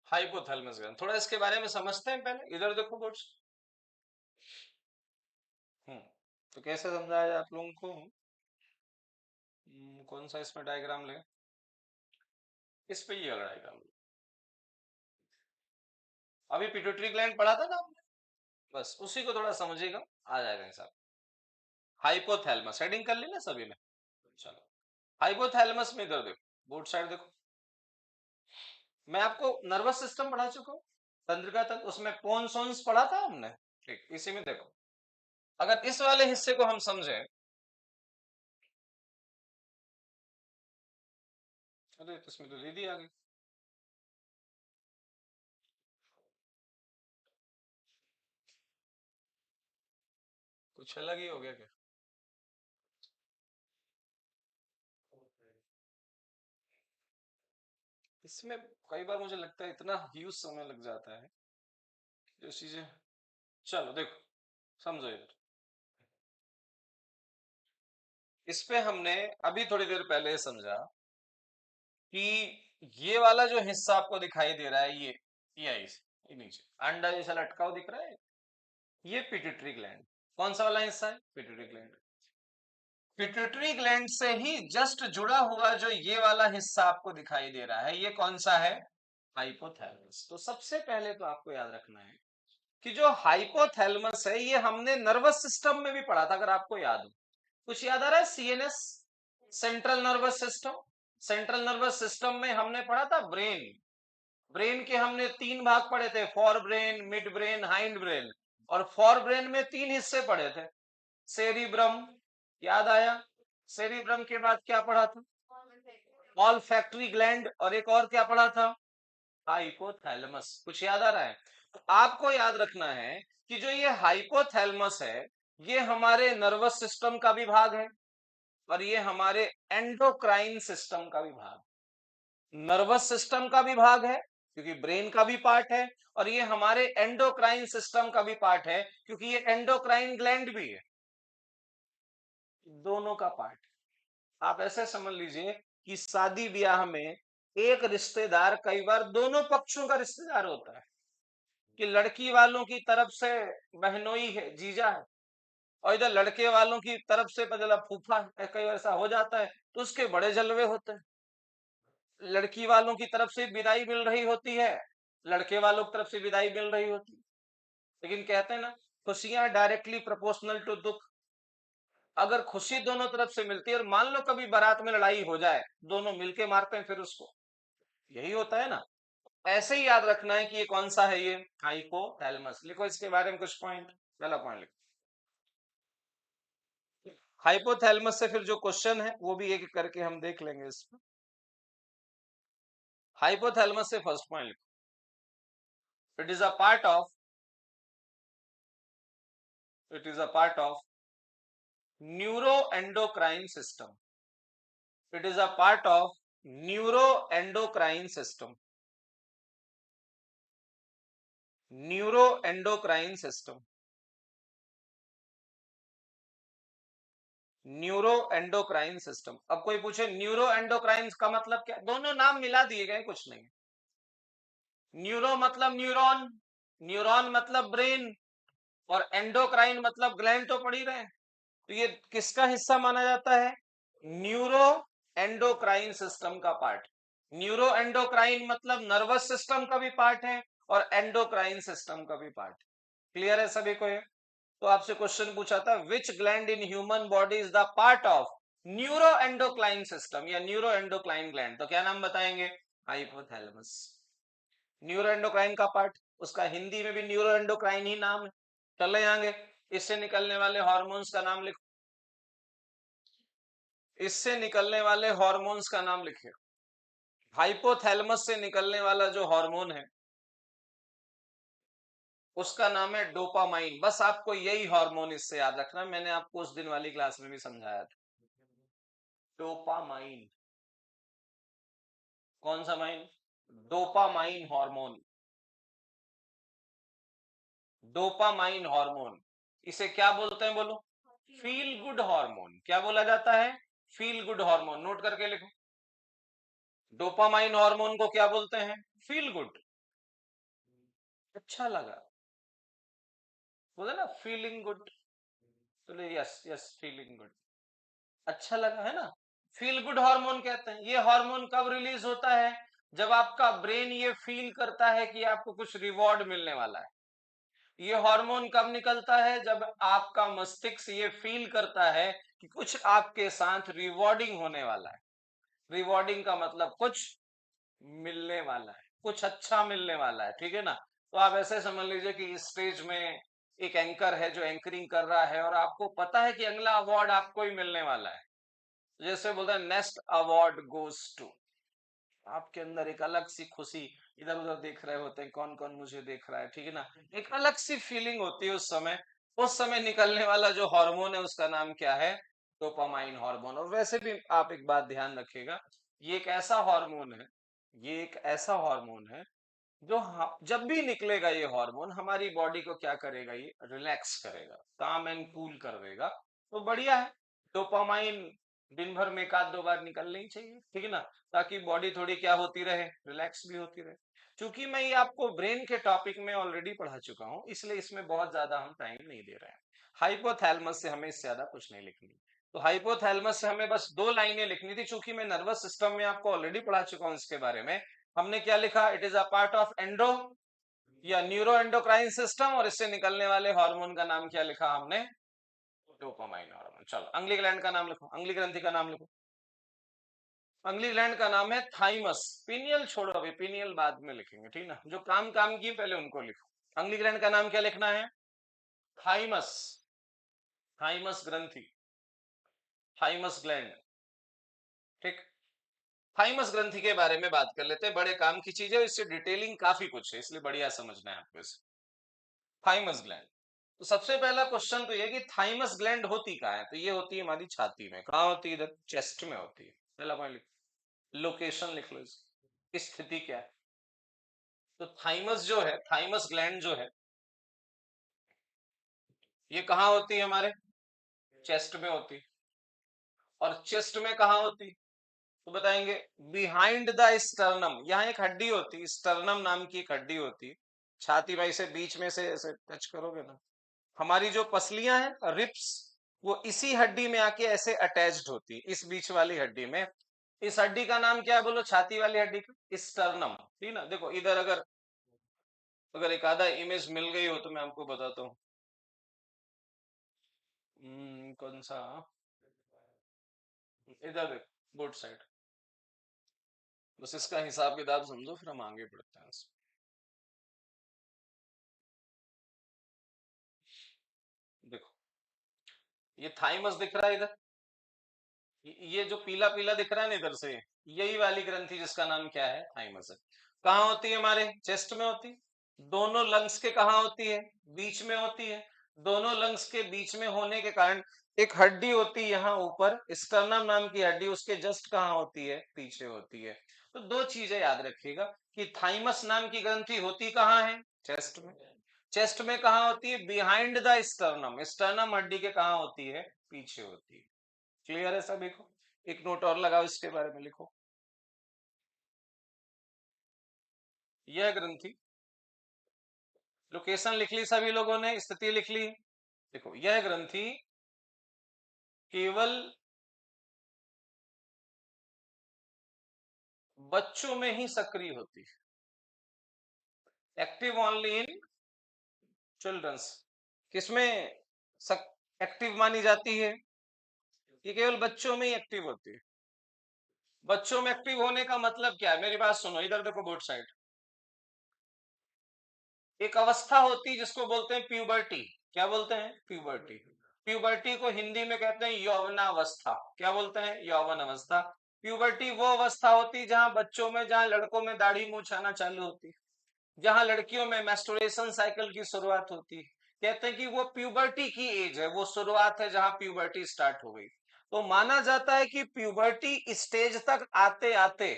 Hypothalamus gland, थोड़ा इसके बारे में समझते हैं पहले। इधर देखो बोर्ड्स। तो कैसे समझाया जाए आप लोगों को? कौन सा इसमें डायग्राम ले? इस पे ये वाला डायग्राम। अभी पिट्यूटरी ग्लैंड पढ़ा था ना आपने, बस उसी को थोड़ा समझिएगा, आ जाएगा हिसाब। हाइपोथैलेमस हेडिंग कर ली ना सभी ने? चलो, हाइपोथैलेमस में इधर देखो, बोर्ड साइड देखो। मैं आपको नर्वस सिस्टम पढ़ा चुका हूँ, तंत्रिका तंत्र, उसमें पोन्सोन्स पढ़ा था हमने। ठीक, इसी में देखो, अगर इस वाले हिस्से को हम समझें, अरे तो इसमें तो दीदी आ गई, कुछ अलग ही हो गया क्या? इसमें कई बार मुझे लगता है इतना ह्यूज समय लग जाता है जो चीजें। चलो देखो, समझो इधर। इस पे हमने अभी थोड़ी देर पहले समझा कि ये वाला जो हिस्सा आपको दिखाई दे रहा है, ये नीचे अंडा जैसा लटका हुआ दिख रहा है, ये पिट्यूटरी ग्लैंड। कौन सा वाला हिस्सा है? Pituitary gland. पिट्यूटरी ग्लैंड से ही जस्ट जुड़ा हुआ जो ये वाला हिस्सा आपको दिखाई दे रहा है, ये कौन सा है? हाइपोथैलेमस। तो सबसे पहले तो आपको याद रखना है कि जो हाइपोथैलेमस है, ये हमने नर्वस सिस्टम में भी पढ़ा था, अगर आपको याद हो। कुछ याद आ रहा है? CNS, central nervous system. Central nervous system में हमने पढ़ा था ब्रेन। ब्रेन के हमने तीन भाग पढ़े थे, for brain, mid brain, hind brain. और फॉर ब्रेन में तीन हिस्से पढ़े थे। सेरिब्रम, याद आया? सेरिब्रम के बाद क्या पढ़ा था? ऑल्फैक्टरी ग्लैंड, और एक और क्या पढ़ा था? हाइपोथैलेमस। कुछ याद आ रहा है? तो आपको याद रखना है कि जो ये हाइपोथैलेमस है, ये हमारे नर्वस सिस्टम का भी भाग है, और ये हमारे एंडोक्राइन सिस्टम का भी भाग, नर्वस सिस्टम का भी भाग है क्योंकि ब्रेन का भी पार्ट है, और ये हमारे एंडोक्राइन सिस्टम का भी पार्ट है क्योंकि ये एंडोक्राइन ग्लैंड भी है। दोनों का पार्ट। आप ऐसे समझ लीजिए कि शादी ब्याह में एक रिश्तेदार कई बार दोनों पक्षों का रिश्तेदार होता है, कि लड़की वालों की तरफ से बहनोई है, जीजा है, और इधर लड़के वालों की तरफ से मतलब फूफा है। कई बार ऐसा हो जाता है, तो उसके बड़े जलवे होते हैं। लड़की वालों की तरफ से विदाई मिल रही होती है, लड़के वालों की तरफ से विदाई मिल रही होती है। लेकिन कहते हैं ना, खुशियां डायरेक्टली प्रोपोर्शनल टू दुख। अगर खुशी दोनों तरफ से मिलती है, और मान लो कभी बारात में लड़ाई हो जाए, दोनों मिलके मारते हैं फिर उसको, यही होता है ना। ऐसे ही याद रखना है कि ये कौन सा है, ये हाइपोथैलेमस। लिखो इसके बारे में कुछ पॉइंट। पहला पॉइंट लिखो, हाइपोथैलेमस से फिर जो क्वेश्चन है वो भी एक एक करके हम देख लेंगे इसमें। हाइपोथैलेमस से फर्स्ट पॉइंट लिखो, it is a part of, it is a part of neuroendocrine system. It is a part of neuroendocrine system. Neuroendocrine system, neuro endocrine system. अब कोई पूछे न्यूरो एंडोक्राइन का मतलब क्या, दोनों नाम मिला दिए गए, कुछ नहीं। न्यूरो मतलब न्यूरॉन, न्यूरॉन मतलब ब्रेन, और एंडोक्राइन मतलब ग्लैंड, तो पढ़ ही रहे हैं। तो ये किसका हिस्सा माना जाता है? न्यूरो एंडोक्राइन सिस्टम का पार्ट। न्यूरो एंडोक्राइन मतलब नर्वस सिस्टम का भी पार्ट है, और एंडोक्राइन सिस्टम का भी पार्ट। क्लियर है सभी को ये? तो आपसे क्वेश्चन पूछा था, विच gland in human body is the part of neuro endocrine system या न्यूरो एंडोक्राइन ग्लैंड? तो क्या नाम बताएंगे? हाइपोथैलेमस। न्यूरो एंडोक्राइन का पार्ट, उसका हिंदी में भी न्यूरो एंडोक्राइन ही नाम है। चले आगे, इससे निकलने वाले हार्मोन्स का नाम लिखो, इससे निकलने वाले हार्मोन्स का नाम लिखिए। हाइपोथैलेमस से निकलने वाला जो हार्मोन है उसका नाम है डोपामाइन। बस आपको यही हार्मोन इससे याद रखना, मैंने आपको उस दिन वाली क्लास में भी समझाया था। डोपामाइन। कौन सा mine? Dopamine hormone. Dopamine hormone, इसे क्या बोलते हैं बोलो? Feel good hormone. क्या बोला जाता है? Feel good hormone. नोट करके लिखो, डोपामाइन हार्मोन को क्या बोलते हैं? Feel good. अच्छा लगा, बोला ना फीलिंग गुड, तो यस यस फीलिंग गुड, अच्छा लगा है ना। फील गुड हार्मोन कहते हैं। ये हार्मोन कब रिलीज होता है? जब आपका ब्रेन ये फील करता है कि आपको कुछ रिवॉर्ड मिलने वाला है। ये हार्मोन कब निकलता है? जब आपका मस्तिष्क ये फील करता है कि कुछ आपके साथ रिवॉर्डिंग होने वाला है। रिवॉर्डिंग का मतलब कुछ मिलने वाला है, कुछ अच्छा मिलने वाला है, ठीक है ना। तो आप ऐसे समझ लीजिए कि इस स्टेज में एक एंकर है जो एंकरिंग कर रहा है और आपको पता है कि अगला अवार्ड आपको ही मिलने वाला है। जैसे बोलते हैं नेक्स्ट अवार्ड गोज टू, आपके अंदर एक अलग सी खुशी, इधर उधर देख रहे होते हैं कौन कौन मुझे देख रहा है, ठीक है ना। एक अलग सी फीलिंग होती है उस समय। उस समय निकलने वाला जो हार्मोन है उसका नाम क्या है? Dopamine hormone. और वैसे भी आप एक बात ध्यान रखिएगा, ये एक ऐसा हार्मोन है, ये एक ऐसा हार्मोन है जो जब भी निकलेगा ये हार्मोन हमारी बॉडी को क्या करेगा? ये रिलैक्स करेगा, काम एंड कूल कर देगा। तो बढ़िया है। डोपामाइन दिन भर में एक आध दो बार निकलना ही चाहिए, ठीक है ना, ताकि बॉडी थोड़ी क्या होती रहे, रिलैक्स भी होती रहे। क्योंकि मैं ये आपको ब्रेन के टॉपिक में ऑलरेडी पढ़ा चुका हूँ, इसलिए इसमें बहुत ज्यादा हम टाइम नहीं दे रहे हैं। हाइपोथैलेमस से हमें इससे ज्यादा कुछ नहीं लिखनी। तो हाइपोथैलेमस से हमें बस दो लाइनें लिखनी थी, चूंकि मैं नर्वस सिस्टम में आपको ऑलरेडी पढ़ा चुका हूँ इसके बारे में। हमने क्या लिखा? It is a part of endo या न्यूरो एंडोक्राइन सिस्टम, और इससे निकलने वाले हार्मोन का नाम क्या लिखा हमने? Dopamine hormone. चलो अगली ग्लैंड का नाम लिखो, अगली ग्रंथि का नाम लिखो। अगली ग्लैंड का नाम है थाइमस। पिनियल छोड़ो, अभी पिनियल बाद में लिखेंगे, ठीक ना। जो काम काम की पहले उनको लिखो। अगली ग्लैंड का नाम क्या लिखना है? थाइमस। थाइमस ग्रंथि, थाइमस ग्लैंड, ठीक। थाइमस ग्रंथि के बारे में बात कर लेते हैं, बड़े काम की चीज है, इससे डिटेलिंग काफी कुछ है, इसलिए बढ़िया समझना है आपको इसे। थाइमस ग्लैंड, तो सबसे पहला क्वेश्चन तो ये कि थाइमस ग्लैंड होती कहाँ है? तो ये होती है हमारी छाती में। कहाँ होती है? इधर चेस्ट में होती है। पहला पॉइंट लिखो, लोकेशन लिख लो इसकी, स्थिति क्या है। तो थाइमस जो है, थाइमस ग्लैंड जो है, ये कहाँ होती है? हमारे चेस्ट में होती है। और चेस्ट में कहाँ होती? तो बताएंगे बिहाइंड द स्टर्नम। यहाँ एक हड्डी होती है, स्टर्नम नाम की एक हड्डी होती है। छाती में से बीच में से ऐसे टच करोगे ना, हमारी जो पसलियां हैं रिप्स, वो इसी हड्डी में आके ऐसे अटैच्ड होती है, इस बीच वाली हड्डी में। इस हड्डी का नाम क्या है बोलो? छाती वाली हड्डी का स्टर्नम, ठीक ना। देखो इधर अगर अगर एक आधा इमेज मिल गई हो तो मैं आपको बताता हूँ। कौन सा? इधर देख, बोथ साइड। बस इसका हिसाब किताब समझो, फिर हम आगे बढ़ते हैं। देखो ये थाइमस दिख रहा है इधर, ये जो पीला पीला दिख रहा है ना इधर से, यही वाली ग्रंथि जिसका नाम क्या है? थाइमस है। कहाँ होती है? हमारे चेस्ट में होती है। दोनों लंग्स के कहाँ होती है? बीच में होती है। दोनों लंग्स के बीच में होने के कारण एक हड्डी होती है यहाँ ऊपर, स्टर्नम नाम की हड्डी, उसके जस्ट कहाँ होती है? पीछे होती है। तो दो चीजें याद रखिएगा कि थाइमस नाम की ग्रंथि होती कहाँ है? चेस्ट में। चेस्ट में कहाँ होती है? Behind the sternum. स्टर्नम हड्डी के कहाँ होती है? पीछे होती है। क्लियर है सभी को? एक नोट और लगाओ, इसके बारे में लिखो। यह ग्रंथि, लोकेशन लिख ली सभी लोगों ने, स्थिति लिख ली। देखो यह ग्रंथि केवल बच्चों में ही सक्रिय होती है, एक्टिव ओनली इन चिल्ड्रंस। किसमें एक्टिव मानी जाती है? ये केवल बच्चों में ही एक्टिव होती है। बच्चों में एक्टिव होने का मतलब क्या है? मेरी बात सुनो, इधर देखो बोथ साइड। एक अवस्था होती है जिसको बोलते हैं प्यूबर्टी। क्या बोलते हैं? प्यूबर्टी। प्यूबर्टी को हिंदी में कहते हैं यौवनावस्था। क्या बोलते हैं? यौवन अवस्था। प्यूबर्टी वो अवस्था होती है जहां बच्चों में, जहां लड़कों में दाढ़ी मूछ आना चालू होती है, जहां लड़कियों में मेस्टुरेशन साइकिल की शुरुआत होती है। कहते हैं कि वो प्यूबर्टी की एज है, वो शुरुआत है जहां प्यूबर्टी स्टार्ट हो गई। तो माना जाता है कि प्यूबर्टी स्टेज तक आते आते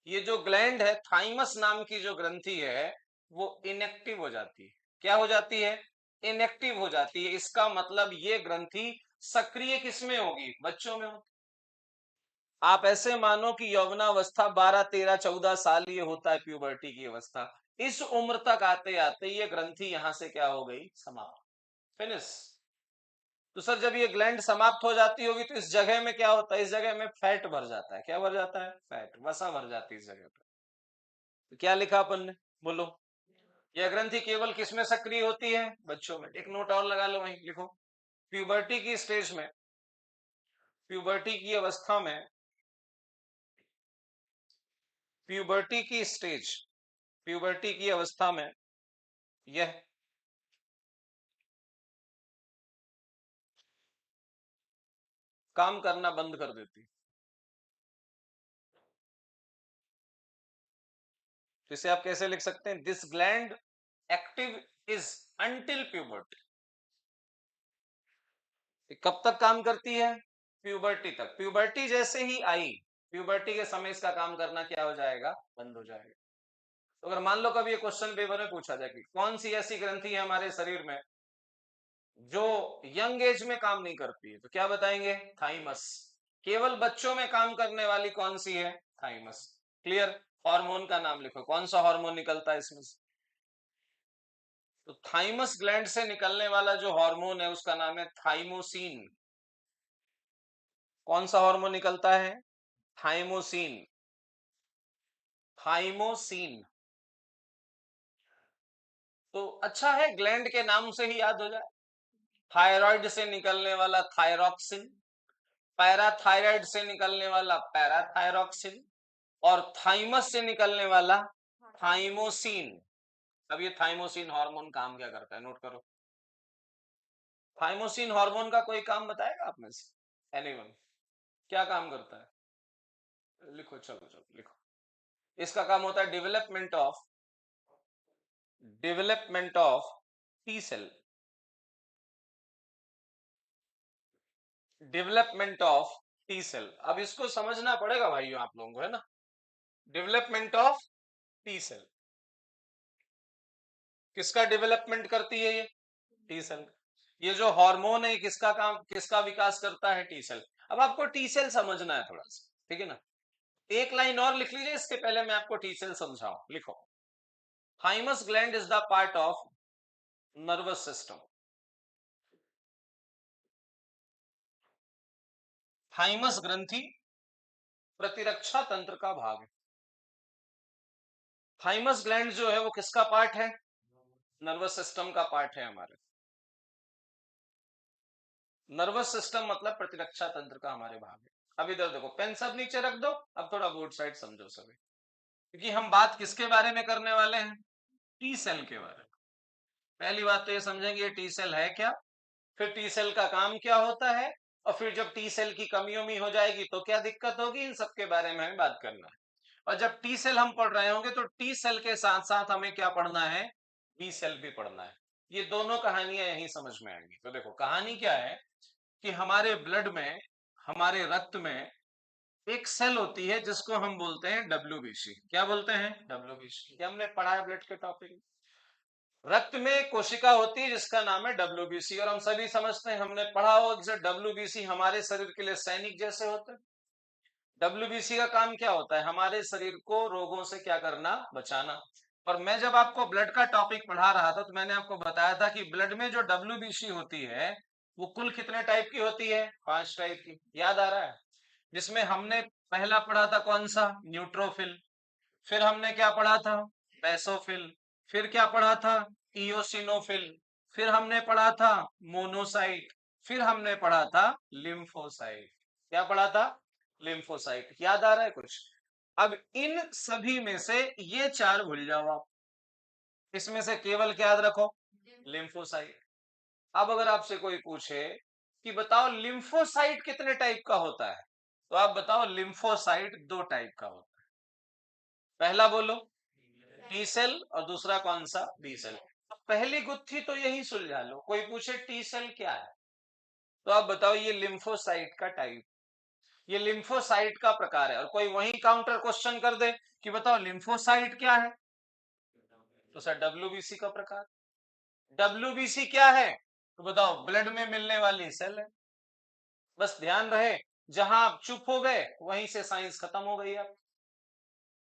ये जो ग्लैंड है, थाइमस नाम की जो ग्रंथि है, वो इनएक्टिव हो जाती है। क्या हो जाती है? इनएक्टिव हो जाती है। इसका मतलब ये ग्रंथि सक्रिय किसमें होगी? बच्चों में होगी। आप ऐसे मानो कि यौवनावस्था 12, 13, 14 साल ये होता है प्यूबर्टी की अवस्था। इस उम्र तक आते आते ये ग्रंथि यहां से क्या हो गई, समाप्त, फिनिश। तो सर जब ये ग्लैंड समाप्त हो जाती होगी तो इस जगह में क्या होता है, इस जगह में फैट भर जाता है। क्या भर जाता है, फैट, वसा भर जाती है इस जगह पे। तो क्या लिखा अपन ने, बोलो। यह ग्रंथि केवल किसमें सक्रिय होती है, बच्चों में। एक नोट और लगा लो, वहीं लिखो, प्यूबर्टी की स्टेज में, प्यूबर्टी की अवस्था में, प्यूबर्टी की स्टेज, प्यूबर्टी की अवस्था में यह काम करना बंद कर देती। तो इसे आप कैसे लिख सकते हैं, this gland active is until puberty. कब तक काम करती है, प्यूबर्टी तक। प्यूबर्टी जैसे ही आई, प्यूबर्टी के समय इसका काम करना क्या हो जाएगा, बंद हो जाएगा। तो अगर मान लो कभी ये क्वेश्चन पेपर में पूछा जाए कि कौन सी ऐसी ग्रंथि है हमारे शरीर में जो यंग एज में काम नहीं करती है, तो क्या बताएंगे, थाइमस। केवल बच्चों में काम करने वाली कौन सी है, थाइमस। क्लियर। हार्मोन का नाम लिखो, कौन सा हार्मोन निकलता है इसमें से, तो थाइमस ग्लैंड से निकलने वाला जो हार्मोन है उसका नाम है थाइमोसिन। कौन सा हार्मोन निकलता है, थाइमोसिन, थाइमोसिन। तो अच्छा है ग्लैंड के नाम से ही याद हो जाए। थायराइड से निकलने वाला थायरॉक्सिन, पैराथायराइड से निकलने वाला पैराथायरॉक्सिन, और थाइमस से निकलने वाला थाइमोसिन। अब ये थाइमोसिन हार्मोन काम क्या करता है, नोट करो। थाइमोसिन हार्मोन का कोई काम बताएगा आप में से, एनीवन, क्या काम करता है, लिखो, चलो चलो लिखो। इसका काम होता है development of T cell, development of T cell. अब इसको समझना पड़ेगा भाइयों आप लोगों को, है ना। डेवलपमेंट ऑफ टी सेल, किसका डेवलपमेंट करती है ये, टी सेल। ये जो हार्मोन है किसका काम, किसका विकास करता है, टी सेल। अब आपको टी सेल समझना है थोड़ा सा, ठीक है ना। एक लाइन और लिख लीजिए इसके पहले मैं आपको टी सेल समझाऊं, लिखो। Thymus gland is the part of nervous system. Thymus ग्रंथि प्रतिरक्षा तंत्र का भाग है। थाइमस ग्लैंड जो है वो किसका पार्ट है, नर्वस सिस्टम का पार्ट है हमारे। नर्वस सिस्टम मतलब प्रतिरक्षा तंत्र का हमारे भाग है। अब इधर देखो, पेन सब नीचे रख दो, अब थोड़ा बोर्ड साइड समझो सभी, क्योंकि हम बात किसके बारे में करने वाले हैं, टी सेल के बारे में। पहली बात तो ये समझेंगे ये टी सेल है क्या, फिर टी सेल का काम क्या होता है, और फिर जब टी सेल की कमी उमी हो जाएगी तो क्या दिक्कत होगी, इन सब के बारे में हमें बात करना है। और जब टी सेल हम पढ़ रहे होंगे तो टी सेल के साथ साथ हमें क्या पढ़ना है, बी सेल भी पढ़ना है। ये दोनों कहानियां यही समझ में आएंगी। तो देखो कहानी क्या है कि हमारे ब्लड में, हमारे रक्त में एक सेल होती है जिसको हम बोलते हैं डब्ल्यूबीसी। क्या बोलते हैं, डब्ल्यूबीसी। ये हमने पढ़ा है ब्लड के टॉपिक में। रक्त में एक कोशिका होती है जिसका नाम है डब्ल्यूबीसी, और हम सभी समझते हैं, हमने पढ़ा हो जैसे डब्ल्यूबीसी हमारे शरीर के लिए सैनिक जैसे होते हैं। डब्ल्यूबीसी का काम क्या होता है, हमारे शरीर को रोगों से क्या करना, बचाना। और मैं जब आपको ब्लड का टॉपिक पढ़ा रहा था तो मैंने आपको बताया था कि ब्लड में जो डब्ल्यूबीसी होती है वो कुल कितने टाइप की होती है, 5 टाइप की। याद आ रहा है, जिसमें हमने पहला पढ़ा था कौन सा, न्यूट्रोफिल। फिर हमने क्या पढ़ा था, बेसोफिल। फिर क्या पढ़ा था, इयोसिनोफिल। फिर हमने पढ़ा था मोनोसाइट। फिर हमने पढ़ा था लिम्फोसाइट। क्या पढ़ा था, लिम्फोसाइट। याद आ रहा है कुछ। अब इन सभी में से ये 4 भूल जाओ आप, इसमें से केवल क्या याद रखो, लिम्फोसाइट। अब अगर आपसे कोई पूछे कि बताओ लिम्फोसाइट कितने टाइप का होता है, तो आप बताओ लिम्फोसाइट 2 टाइप का होता है। पहला बोलो, टी सेल, और दूसरा कौन सा, बी सेल। तो पहली गुत्थी तो यही सुलझा लो। कोई पूछे टी सेल क्या है, तो आप बताओ ये लिम्फोसाइट का टाइप, ये लिम्फोसाइट का प्रकार है। और कोई वही काउंटर क्वेश्चन कर दे कि बताओ लिम्फोसाइट क्या है, तो सर डब्ल्यूबीसी का प्रकार। डब्ल्यूबीसी क्या है, तो बताओ ब्लड में मिलने वाली सेल है। बस ध्यान रहे, जहां आप चुप हो गए वहीं से साइंस खत्म हो गई। आप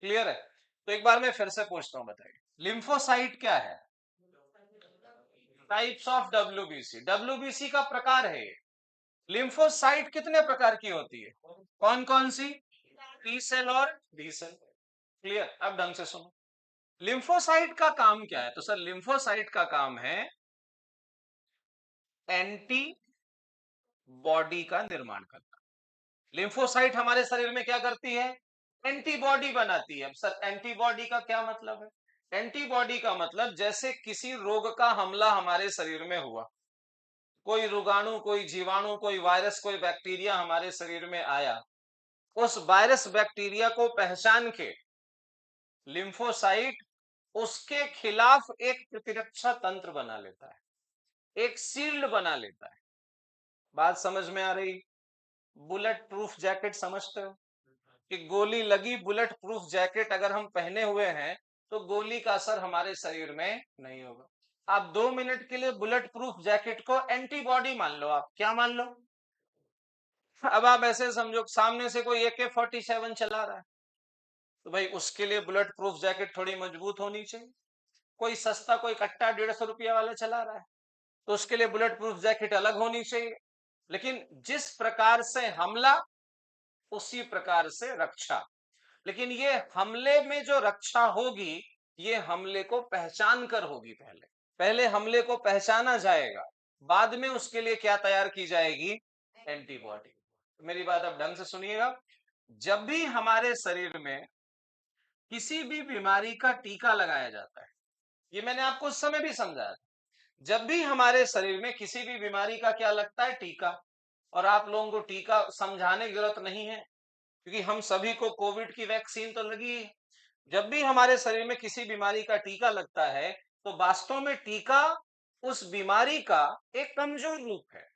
क्लियर है? तो एक बार मैं फिर से पूछता हूं, बताइए लिम्फोसाइट क्या है? टाइप्स ऑफ डब्ल्यूबीसी, डब्ल्यूबीसी का प्रकार है ये। लिम्फोसाइट कितने प्रकार की होती है? कौन कौन सी? टी सेल और बी सेल। क्लियर? अब ढंग से सुनो, लिम्फोसाइट का काम क्या है? तो सर लिम्फोसाइट का काम है एंटी बॉडी का निर्माण करना। लिम्फोसाइट हमारे शरीर में क्या करती है? एंटीबॉडी बनाती है। अब सर एंटीबॉडी का क्या मतलब है? एंटीबॉडी का मतलब जैसे किसी रोग का हमला हमारे शरीर में हुआ, कोई रोगाणु, कोई जीवाणु, कोई वायरस, कोई बैक्टीरिया हमारे शरीर में आया, उस वायरस बैक्टीरिया को पहचान के लिम्फोसाइट उसके खिलाफ एक प्रतिरक्षा तंत्र बना लेता है, एक शील्ड बना लेता है। बात समझ में आ रही? बुलेट प्रूफ जैकेट समझते हो कि गोली लगी बुलेट प्रूफ जैकेट अगर हम पहने हुए हैं तो गोली का असर हमारे शरीर में नहीं होगा। आप 2 मिनट के लिए बुलेट प्रूफ जैकेट को एंटीबॉडी मान लो। आप क्या मान लो? अब आप ऐसे समझो सामने से कोई AK-47 चला रहा है तो भाई उसके लिए बुलेट प्रूफ जैकेट थोड़ी मजबूत होनी चाहिए। कोई सस्ता कोई कट्टा 150 रुपया वाला चला रहा है तो उसके लिए बुलेट प्रूफ जैकेट अलग होनी चाहिए। लेकिन जिस प्रकार से हमला उसी प्रकार से रक्षा। लेकिन ये हमले में जो रक्षा होगी ये हमले को पहचान कर होगी। पहले पहले हमले को पहचाना जाएगा, बाद में उसके लिए क्या तैयार की जाएगी? एंटीबॉडी। मेरी बात अब ढंग से सुनिएगा, जब भी हमारे शरीर में किसी भी बीमारी का टीका लगाया जाता है, ये मैंने आपको उस समय भी समझाया, जब भी हमारे शरीर में किसी भी बीमारी का क्या लगता है? टीका। और आप लोगों को टीका समझाने की जरूरत नहीं है क्योंकि हम सभी को कोविड की वैक्सीन तो लगी है। जब भी हमारे शरीर में किसी बीमारी का टीका लगता है तो वास्तव में टीका उस बीमारी का एक कमजोर रूप है।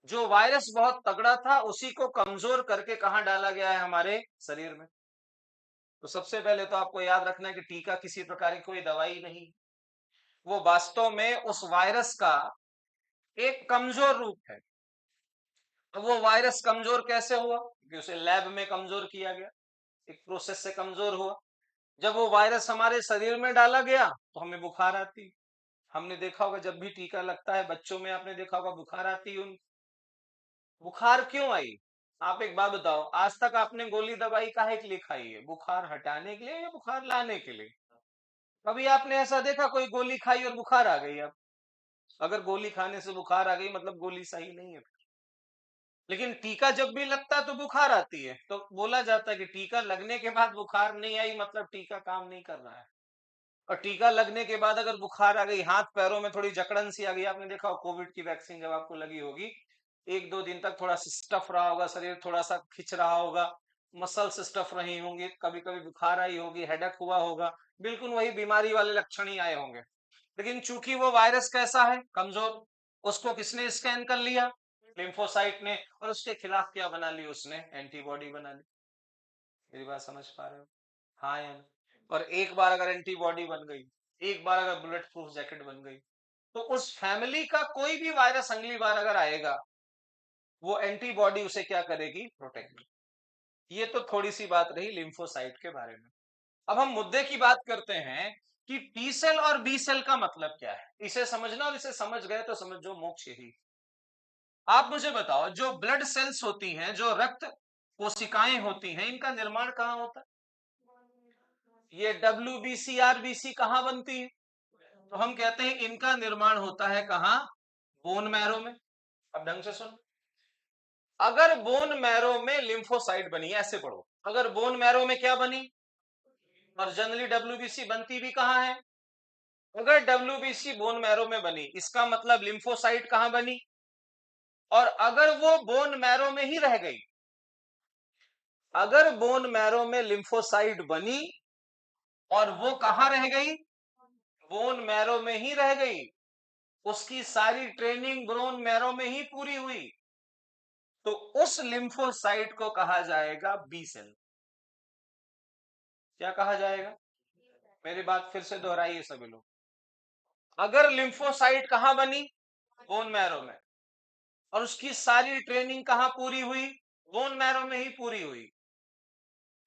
जो वायरस बहुत तगड़ा था उसी को कमजोर करके कहां डाला गया है? हमारे शरीर में। तो सबसे पहले तो आपको याद रखना है कि टीका किसी प्रकार की कोई दवाई नहीं, वो वास्तव में उस वायरस का एक कमजोर रूप है। तो वो वायरस कमजोर कैसे हुआ? क्योंकि उसे लैब में कमजोर किया गया, एक प्रोसेस से कमजोर हुआ। जब वो वायरस हमारे शरीर में डाला गया तो हमें बुखार आती। हमने देखा होगा जब भी टीका लगता है बच्चों में, आपने देखा होगा बुखार आती है। बुखार क्यों आई? आप एक बात बताओ, आज तक आपने गोली दवाई काहे के लिए खाई है? बुखार हटाने के लिए या बुखार लाने के लिए? कभी आपने ऐसा देखा कोई गोली खाई और बुखार आ गई? अब अगर गोली खाने से बुखार आ गई मतलब गोली सही नहीं है। लेकिन टीका जब भी लगता है तो बुखार आती है, तो बोला जाता है कि टीका लगने के बाद बुखार नहीं आई मतलब टीका काम नहीं कर रहा है। और टीका लगने के बाद अगर बुखार आ गई, हाथ पैरों में थोड़ी जकड़न सी आ गई, आपने देखा हो कोविड की वैक्सीन जब आपको लगी होगी 1-2 दिन तक थोड़ा स्टफ रहा होगा, शरीर थोड़ा सा खिंच रहा होगा, मसल्स स्टफ रही होंगी, कभी कभी बुखार आई होगी, हेडेक हुआ होगा, बिल्कुल वही बीमारी वाले लक्षण ही आए होंगे। लेकिन चूंकि वो वायरस कैसा है? कमजोर। उसको किसने स्कैन कर लिया? लिम्फोसाइट ने। और उसके खिलाफ क्या बना ली उसने? एंटीबॉडी बना ली। मेरी बात समझ पा रहे हो? हाँ या नहीं? और एक बार अगर एंटीबॉडी बन गई, एक बार अगर बुलेट प्रूफ जैकेट बन गई, तो उस फैमिली का कोई भी वायरस अगली बार अगर आएगा वो एंटीबॉडी उसे क्या करेगी? प्रोटेक्ट। ये तो थोड़ी सी बात रही लिम्फोसाइट के बारे में। अब हम मुद्दे की बात करते हैं कि टी सेल और बी सेल का मतलब क्या है। इसे समझना, और इसे समझ गए तो समझो मोक्ष ही। आप मुझे बताओ, जो ब्लड सेल्स होती हैं, जो रक्त कोशिकाएं होती हैं, इनका निर्माण कहाँ होता है? ये WBC RBC कहाँ बनती है? तो हम कहते हैं इनका निर्माण होता है कहाँ? बोन मैरो में। अब ढंग से सुन, अगर बोन मैरो में लिम्फोसाइट बनी, ऐसे पढ़ो, अगर बोन मैरो में क्या बनी? और जनरली WBC बनती भी कहाँ है? अगर WBC बोन मैरो में बनी इसका मतलब लिम्फोसाइट कहाँ बनी? और अगर वो बोन मैरो में ही रह गई, अगर बोन मैरो में लिम्फोसाइट बनी और वो कहां रह गई? बोन मैरो में ही रह गई, उसकी सारी ट्रेनिंग बोन मैरो में ही पूरी हुई, तो उस लिम्फोसाइट को कहा जाएगा बी सेल। क्या कहा जाएगा? मेरी बात फिर से दोहराइए सभी लोग। अगर लिम्फोसाइट कहां बनी? बोन मैरो में। और उसकी सारी ट्रेनिंग कहां पूरी हुई? बोन मैरो में ही पूरी हुई,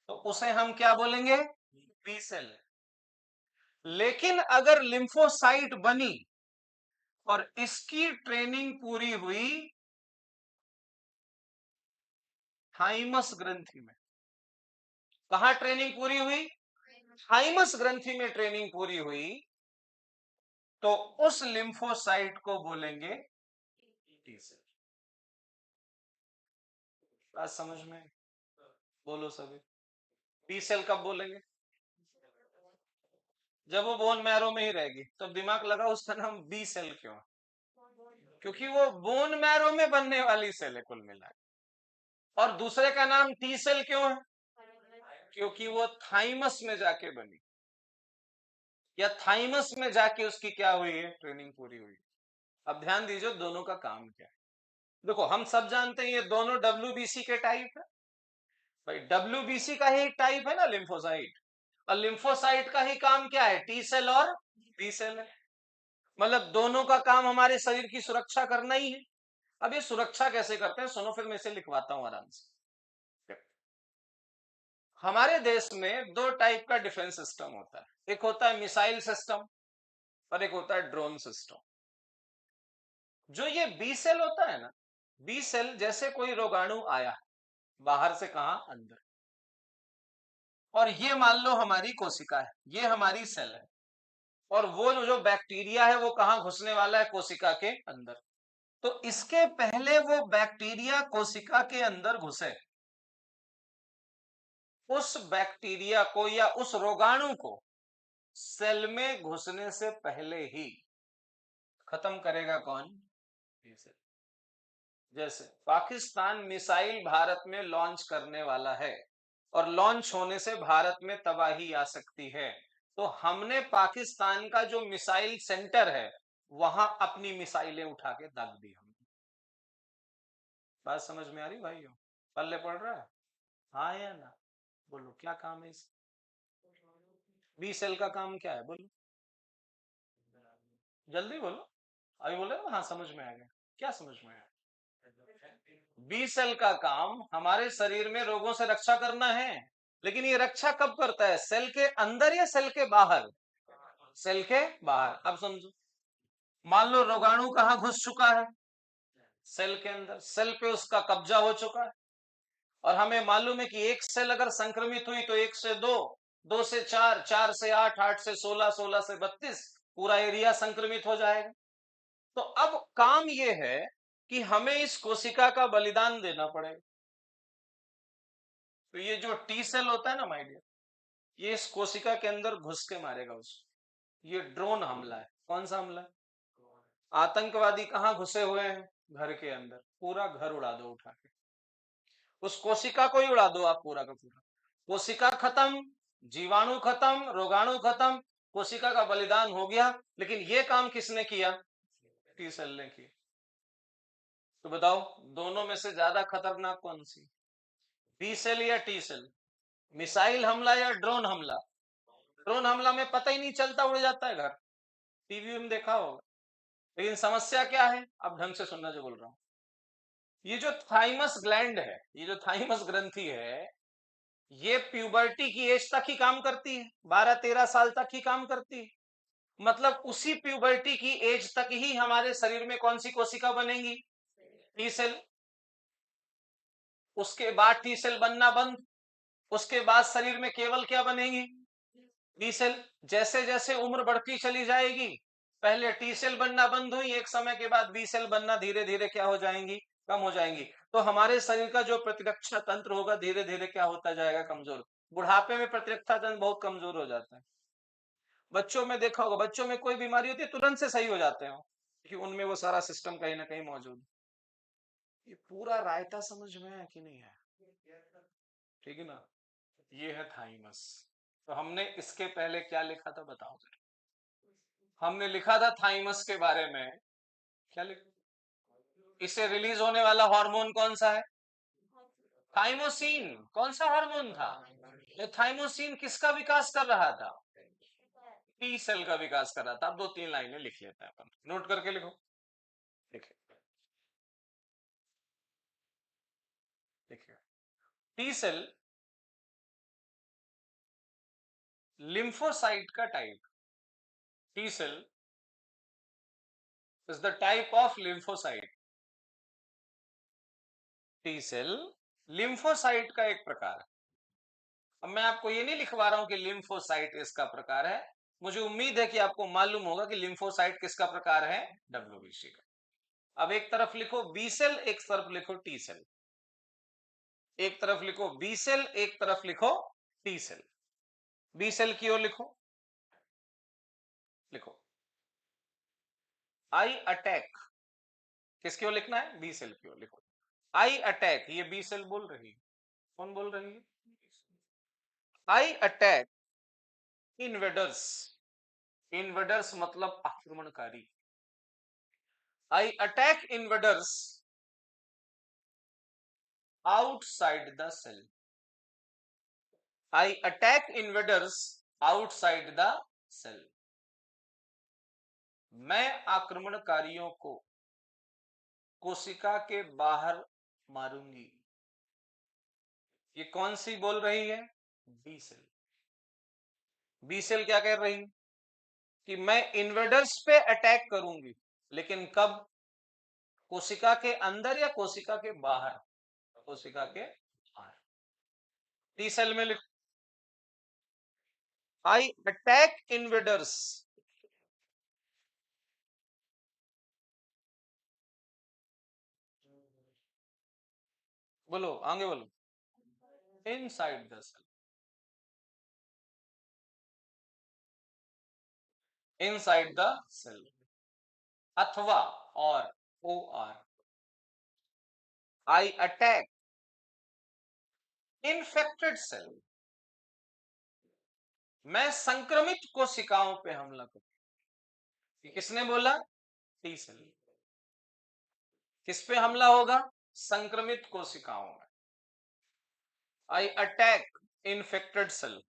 तो उसे हम क्या बोलेंगे? B cell. लेकिन अगर लिम्फोसाइट बनी और इसकी ट्रेनिंग पूरी हुई थाइमस ग्रंथि में, कहा ट्रेनिंग पूरी हुई? थाइमस ग्रंथि में ट्रेनिंग पूरी हुई, तो उस लिम्फोसाइट को बोलेंगे टी सेल। बात समझ में? बोलो सभी। टी सेल कब बोलेंगे? जब वो बोन मैरो में ही रहेगी। तब दिमाग लगा उसका नाम बी सेल क्यों? क्योंकि वो बोन मैरो में बनने वाली सेल है कुल मिला। और दूसरे का नाम टी सेल क्यों है? क्योंकि वो थाइमस में जाके बनी, या थाइमस में जाके उसकी क्या हुई है? ट्रेनिंग पूरी हुई। अब ध्यान दीजिए दोनों का काम क्या है। देखो हम सब जानते हैं ये दोनों डब्ल्यूबीसी के टाइप है। भाई डब्ल्यूबीसी का ही टाइप है ना लिम्फोसाइट, और लिम्फोसाइट का ही काम क्या है? टी सेल और बी सेल है। मतलब दोनों का काम हमारे शरीर की सुरक्षा करना ही है। अब ये सुरक्षा कैसे करते हैं सुनो, फिर मैं इसे लिखवाता हूं आराम से। हमारे देश में दो टाइप का डिफेंस सिस्टम होता है, एक होता है मिसाइल सिस्टम और एक होता है ड्रोन सिस्टम। जो ये बी सेल होता है ना, बी सेल जैसे कोई रोगाणु आया बाहर से, कहा? अंदर। और ये मान लो हमारी कोशिका है, ये हमारी सेल है, और वो जो बैक्टीरिया है वो कहां घुसने वाला है? कोशिका के अंदर। तो इसके पहले वो बैक्टीरिया कोशिका के अंदर घुसे, उस बैक्टीरिया को या उस रोगाणु को सेल में घुसने से पहले ही खत्म करेगा कौन? जैसे पाकिस्तान मिसाइल भारत में लॉन्च करने वाला है और लॉन्च होने से भारत में तबाही आ सकती है, तो हमने पाकिस्तान का जो मिसाइल सेंटर है वहां अपनी मिसाइलें उठा के दाग दी हमने। बात समझ में आ रही भाइयों? पल्ले पड़ रहा है? हाँ या ना? बोलो क्या काम है इस बी सेल का? काम क्या है बोलो, जल्दी बोलो। अभी बोले ना हाँ समझ में आ गया। क्या समझ में आया? बी सेल का काम हमारे शरीर में रोगों से रक्षा करना है। लेकिन ये रक्षा कब करता है? सेल के अंदर या सेल के बाहर? सेल के बाहर। अब समझो, मान लो रोगाणु कहां घुस चुका है? सेल के अंदर। सेल पे उसका कब्जा हो चुका है, और हमें मालूम है कि एक सेल अगर संक्रमित हुई तो एक से दो, दो से चार, चार से आठ, आठ से 16, 16 से 32, पूरा एरिया संक्रमित हो जाएगा। तो अब काम यह है कि हमें इस कोशिका का बलिदान देना पड़ेगा। तो ये जो टी सेल होता है ना माय डियर, ये इस कोशिका के अंदर घुस के मारेगा उसको। ये ड्रोन हमला है। कौन सा हमला है? आतंकवादी कहां घुसे हुए हैं? घर के अंदर। पूरा घर उड़ा दो उठा के, उस कोशिका को ही उड़ा दो आप, पूरा का पूरा। कोशिका खत्म, जीवाणु खत्म, रोगाणु खत्म, कोशिका का बलिदान हो गया। लेकिन ये काम किसने किया? टी सेल ने किया। तो बताओ दोनों में से ज्यादा खतरनाक कौन सी? बी सेल या टी सेल? मिसाइल हमला या ड्रोन हमला? ड्रोन हमला में पता ही नहीं चलता, उड़ जाता है घर। टीवी में देखा होगा। लेकिन समस्या क्या है? अब ढंग से सुनना जो बोल रहा हूं। ये जो थाइमस ग्लैंड है, ये जो थाइमस ग्रंथि है, ये प्यूबर्टी की एज तक ही काम करती है, 12-13 साल तक ही काम करती है। मतलब उसी प्यूबर्टी की एज तक ही हमारे शरीर में कौन सी कोशिका बनेंगी? T cell. उसके बाद टी सेल बनना बंद। उसके बाद शरीर में केवल क्या बनेगी? B cell. जैसे जैसे उम्र बढ़ती चली जाएगी, पहले टी सेल बनना बंद हुई, एक समय के बाद बी सेल बनना धीरे धीरे क्या हो जाएंगी? कम हो जाएंगी। तो हमारे शरीर का जो प्रतिरक्षा तंत्र होगा धीरे धीरे क्या होता जाएगा? कमजोर। बुढ़ापे में प्रतिरक्षा तंत्र बहुत कमजोर हो जाता है। बच्चों में देखा होगा, बच्चों में कोई बीमारी होती है तुरंत से सही हो जाते हैं, क्योंकि उनमें वो सारा सिस्टम कहीं ना कहीं मौजूद है। ये पूरा रायता समझ में है कि नहीं है? ठीक है ना? ये है थाइमस। तो हमने इसके पहले क्या लिखा था बताओ जरा। हमने लिखा था थाइमस के बारे में, क्या लिखा? इससे रिलीज होने वाला हार्मोन कौन सा है? थाइमोसिन। कौन सा हार्मोन था? ये थाइमोसिन किसका विकास कर रहा था? टी सेल का विकास कर रहा था। अब 2-3 लाइनें लिख लेते हैं अपन, नोट करके लिखो। देखिए देखिए टी सेल लिम्फोसाइट का type, T cell is the type of lymphocyte, T cell lymphocyte का एक प्रकार है। अब मैं आपको ये नहीं लिखवा रहा हूं कि लिम्फोसाइट इसका प्रकार है, मुझे उम्मीद है कि आपको मालूम होगा कि लिम्फोसाइट किसका प्रकार है, डब्ल्यूबीसी का। अब एक तरफ लिखो बी सेल, एक तरफ लिखो टी सेल, एक तरफ लिखो बी सेल, एक तरफ लिखो टी सेल। बी सेल की ओर लिखो, लिखो आई अटैक, किसकी ओर लिखना है, बी सेल की ओर लिखो। आई अटैक, ये बी सेल बोल रही है, कौन बोल रही है, आई अटैक इन्वेडर्स, इन्वेडर्स मतलब आक्रमणकारी, I attack invaders outside the cell, I attack invaders outside the cell, मैं आक्रमणकारियों को कोशिका के बाहर मारूंगी। ये कौन सी बोल रही है, बी सेल। बी सेल क्या कह रही है कि मैं इन्वेडर्स पे अटैक करूंगी, लेकिन कब, कोशिका के अंदर या कोशिका के बाहर, कोशिका के बाहर। टी सेल में लिखो आई अटैक इन्वेडर्स, बोलो आगे बोलो, inside the cell, inside the cell, अथवा और, O R, I attack infected cell, मैं संक्रमित कोशिकाओं पे हमला करूं। किसने बोला, टी सेल। किस पे हमला होगा, संक्रमित कोशिकाओं में। I attack infected cell,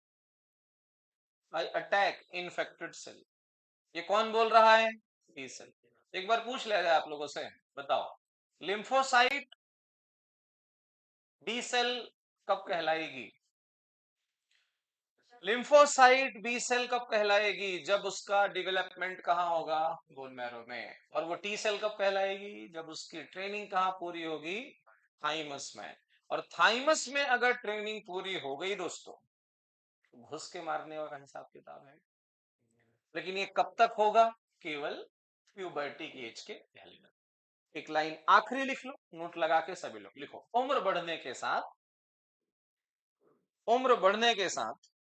I attack infected cell, ये कौन बोल रहा है, टी सेल। एक बार पूछ लिया जाए आप लोगों से, बताओ लिम्फोसाइट बी सेल कब कहलाएगी, लिम्फोसाइट बी सेल कब कहलाएगी, जब उसका डेवलपमेंट कहां होगा, बोन मैरो में। और वो टी सेल कब कहलाएगी, जब उसकी ट्रेनिंग कहां पूरी होगी, थाइमस में। और थाइमस में अगर ट्रेनिंग पूरी हो गई दोस्तों, तो घुस के मारने वाला हिसाब किताब है। लेकिन ये कब तक होगा, केवल प्यूबर्टी की एज के पहले। एक लाइन आखिरी लिख लो, नोट लगा के सभी लोग लिखो, उम्र बढ़ने के साथ, उम्र बढ़ने के साथ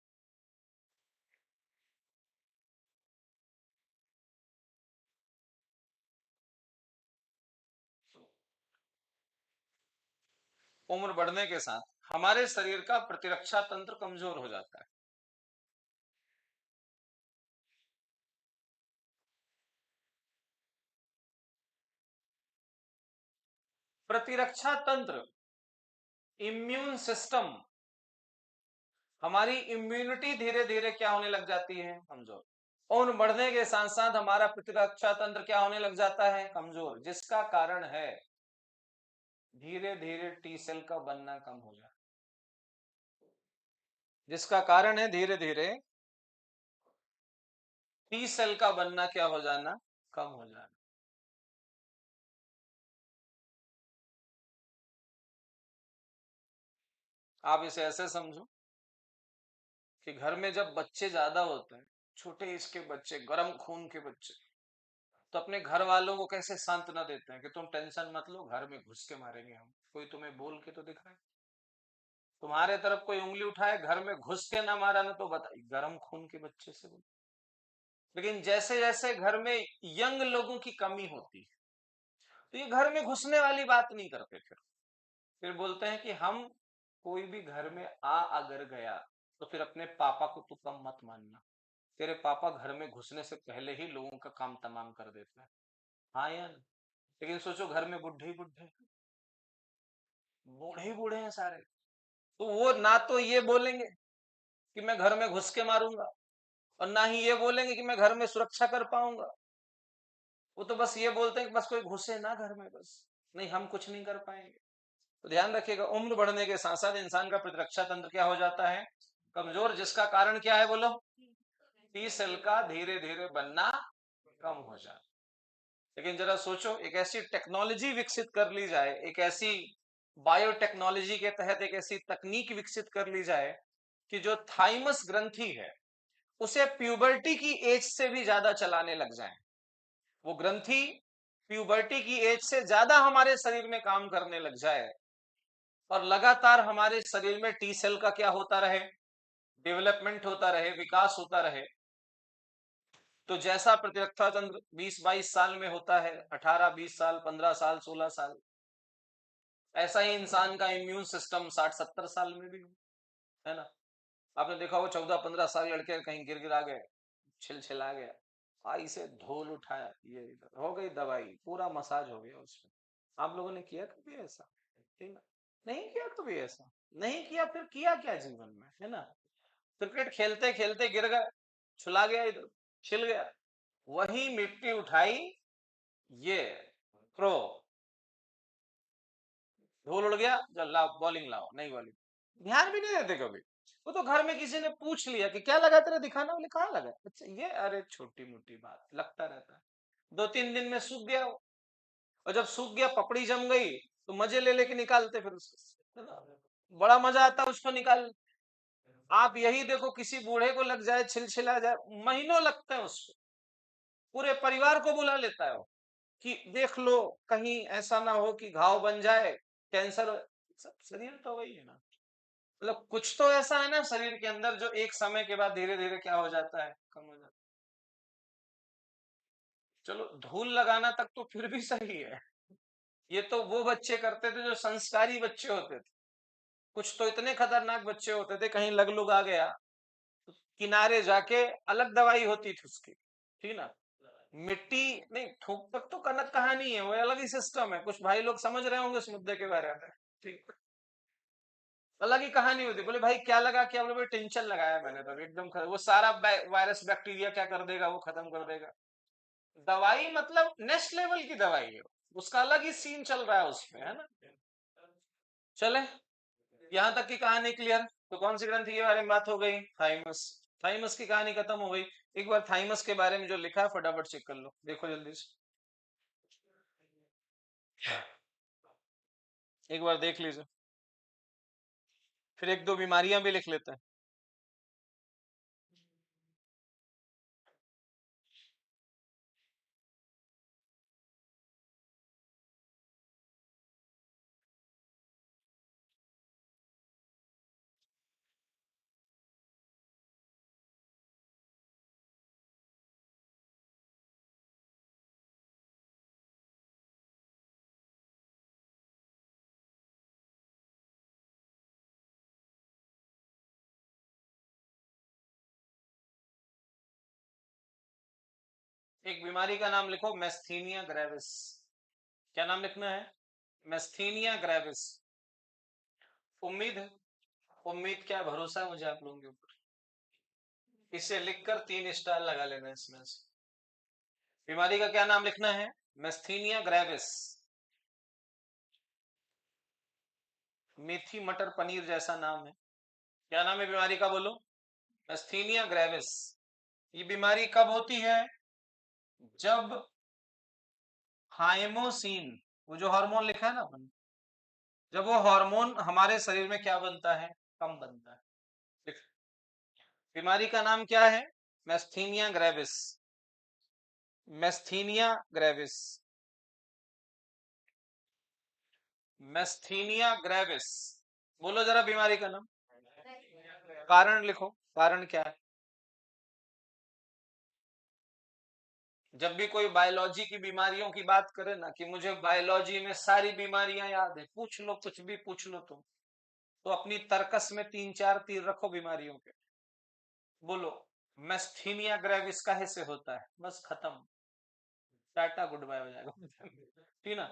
उम्र बढ़ने के साथ हमारे शरीर का प्रतिरक्षा तंत्र कमजोर हो जाता है। प्रतिरक्षा तंत्र, इम्यून सिस्टम, हमारी इम्यूनिटी धीरे धीरे क्या होने लग जाती है, कमजोर। उम्र बढ़ने के साथ साथ हमारा प्रतिरक्षा तंत्र क्या होने लग जाता है, कमजोर, जिसका कारण है धीरे धीरे टी सेल का बनना कम हो जाए, जिसका कारण है धीरे धीरे टी सेल का बनना क्या हो जाना, कम हो जाना। आप इसे ऐसे समझो कि घर में जब बच्चे ज्यादा होते हैं, छोटे एज के बच्चे, गर्म खून के बच्चे, तो अपने घर वालों को कैसे सांत्वना देते हैं कि तुम टेंशन मत लो, घर में घुस के मारेंगे हम। कोई तुम्हें बोल के तो दिखाए, तुम्हारे तरफ कोई उंगली उठाए, घर में घुस के ना मारा ना, तो बताइए, गर्म खून के बच्चे से बोल। लेकिन जैसे जैसे घर में यंग लोगों की कमी होती है, तो ये घर में घुसने वाली बात नहीं करते। फिर बोलते हैं कि हम, कोई भी घर में आ अगर गया तो फिर अपने पापा को तू कम मत मानना, तेरे पापा घर में घुसने से पहले ही लोगों का काम तमाम कर देते हैं। हाँ या ना? लेकिन सोचो घर में बुढ़े ही बुढ़े, बूढ़े ही बूढ़े हैं सारे, तो वो ना तो ये बोलेंगे कि मैं घर में घुस के मारूंगा, और ना ही ये बोलेंगे कि मैं घर में सुरक्षा कर पाऊंगा। वो तो बस ये बोलते हैं कि बस कोई घुसे ना घर में, बस नहीं हम कुछ नहीं कर पाएंगे। तो ध्यान रखिएगा, उम्र बढ़ने के साथ साथ इंसान का प्रतिरक्षा तंत्र क्या हो जाता है, कमजोर, जिसका कारण क्या है बोलो, टी सेल का धीरे धीरे बनना कम हो जाए। लेकिन जरा सोचो, एक ऐसी टेक्नोलॉजी विकसित कर ली जाए, एक ऐसी बायोटेक्नोलॉजी के तहत एक ऐसी तकनीक विकसित कर ली जाए कि जो थाइमस ग्रंथि है उसे प्यूबर्टी की एज से भी ज्यादा चलाने लग जाए, वो ग्रंथि प्यूबर्टी की एज से ज्यादा हमारे शरीर में काम करने लग जाए और लगातार हमारे शरीर में टी सेल का क्या होता रहे, डेवलपमेंट होता रहे, विकास होता रहे। तो जैसा प्रतिरक्षा तंत्र 20-22 साल में होता है, 18-20 साल, 15 साल, 16 साल, ऐसा ही इंसान का इम्यून सिस्टम 60-70 साल में भी हो, है ना। आपने देखा हो 14-15 साल लड़के कहीं गिर गिरा गए, छिलछिला गया, आई से धूल उठाया, ये हो गई दवाई, पूरा मसाज हो गया उसमें। आप लोगों ने किया कभी ऐसा, ठीक ना, नहीं किया कभी ऐसा, नहीं किया, फिर किया क्या जीवन में, है ना। क्रिकेट खेलते खेलते गिर गए, छुला गया, इधर छिल गया, वही मिट्टी उठाई, ये थ्रो, धूल उड़ गया, चल लाओ बॉलिंग लाओ, नहीं बॉलिंग, ध्यान भी नहीं देते कभी। वो तो घर में किसी ने पूछ लिया कि क्या लगा तेरा, दिखाना, बोले कहाँ लगा, अच्छा ये, अरे छोटी मोटी बात, लगता रहता है, 2-3 दिन में सूख गया वो। और जब सूख गया, पपड़ी जम गई, तो मजे ले लेके निकालते फिर उसको, है ना? बड़ा मजा आता है उसको निकाल। आप यही देखो, किसी बूढ़े को लग जाए, छिलछिला जाए, महीनों लगते हैं उसको, पूरे परिवार को बुला लेता है वो कि देख लो कहीं ऐसा ना हो कि घाव बन जाए, कैंसर, सब शरीर तो वही है ना। मतलब कुछ तो ऐसा है ना शरीर के अंदर जो एक समय के बाद धीरे धीरे क्या हो जाता है, कम हो जाता है। चलो धूल लगाना तक तो फिर भी सही है, ये तो वो बच्चे करते थे जो संस्कारी बच्चे होते थे। कुछ तो इतने खतरनाक बच्चे होते थे, कहीं लग लुग आ गया तो किनारे जाके अलग दवाई होती थी उसकी, ठीक ना। मिट्टी नहीं, थूक तक तो कनक कहानी है, वो अलग ही सिस्टम है, कुछ भाई लोग समझ रहे होंगे इस मुद्दे के बारे में, ठीक, अलग ही कहानी होती। बोले भाई क्या लगा, क्या बोले, टिंचर लगाया मैंने, तो एकदम वो सारा वायरस बैक्टीरिया क्या कर देगा, वो खत्म कर देगा। दवाई मतलब नेक्स्ट लेवल की दवाई है, उसका अलग ही सीन चल रहा है उसमें, है ना। चले, यहां तक की कहानी क्लियर। तो कौन सी ग्रंथि के बारे में बात हो गई, थाइमस। थाइमस की कहानी खत्म हो गई। एक बार थाइमस के बारे में जो लिखा है फटाफट चेक कर लो, देखो जल्दी से, एक बार देख लीजिए, फिर एक दो बीमारियां भी लिख लेते हैं। एक बीमारी का नाम लिखो, मेस्थीनिया ग्रेविस। क्या नाम लिखना है, मेस्थीनिया ग्रेविस। उम्मीद है, उम्मीद क्या, भरोसा है मुझे आप लोगों के ऊपर, इसे लिखकर 3 स्टार लगा लेना इसमें से। बीमारी का क्या नाम लिखना है, मेस्थीनिया ग्रेविस। मेथी मटर पनीर जैसा नाम है। क्या नाम है बीमारी का बोलो, मेस्थीनिया ग्रेविस। ये बीमारी कब होती है, जब हाइमोसिन, वो जो हार्मोन लिखा है ना अपन, जब वो हार्मोन हमारे शरीर में क्या बनता है, कम बनता है। बीमारी का नाम क्या है, myasthenia gravis. Myasthenia gravis, myasthenia gravis. बोलो जरा बीमारी का नाम, कारण लिखो, कारण क्या है। जब भी कोई बायोलॉजी की बीमारियों की बात करे ना, कि मुझे बायोलॉजी में सारी बीमारियां याद है, पूछ लो, कुछ भी पूछ लो तुम, तो अपनी तर्कस में 3-4 तीर रखो बीमारियों के, बोलो मेस्थीनिया ग्रेविस काहे से होता है, बस खत्म, टाटा गुड बाय हो जाएगा, ठीक ना।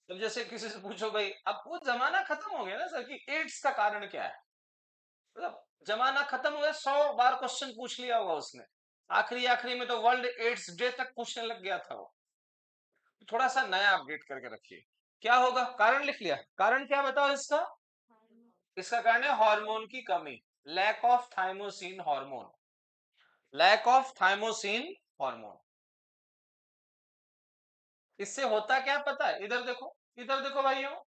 अब जैसे किसी से पूछो भाई, अब वो जमाना खत्म हो गया ना सर, कि एड्स का कारण क्या है, मतलब जमाना खत्म हो गया, 100 बार क्वेश्चन पूछ लिया होगा उसने, आखिरी आखिरी में तो वर्ल्ड एड्स डे तक पूछने लग गया था वो। थोड़ा सा नया अपडेट करके रखिए, क्या होगा? कारण लिख लिया। कारण क्या बताओ इसका? इसका कारण है हार्मोन की कमी, lack of thymosin hormone, lack of thymosin hormone. इससे होता क्या पता है? इधर देखो भाइयों,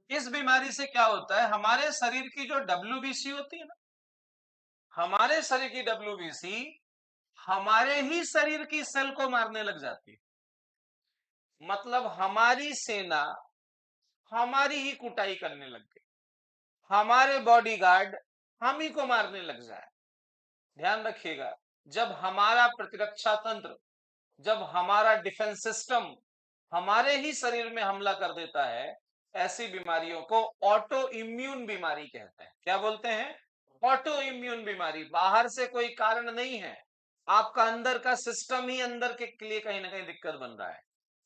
इस बीमारी से क्या होता है, हमारे शरीर की जो डब्ल्यूबीसी होती है ना, हमारे शरीर की डब्ल्यूबीसी हमारे ही शरीर की सेल को मारने लग जाती है। मतलब हमारी सेना हमारी ही कुटाई करने लग गई, हमारे बॉडीगार्ड हम ही को मारने लग जाए। ध्यान रखिएगा, जब हमारा प्रतिरक्षा तंत्र, जब हमारा डिफेंस सिस्टम हमारे ही शरीर में हमला कर देता है, ऐसी बीमारियों को ऑटो इम्यून बीमारी कहते हैं। क्या बोलते हैं? ऑटो इम्यून बीमारी। बाहर से कोई कारण नहीं है, आपका अंदर का सिस्टम ही अंदर के लिए कहीं ना कहीं दिक्कत बन रहा है।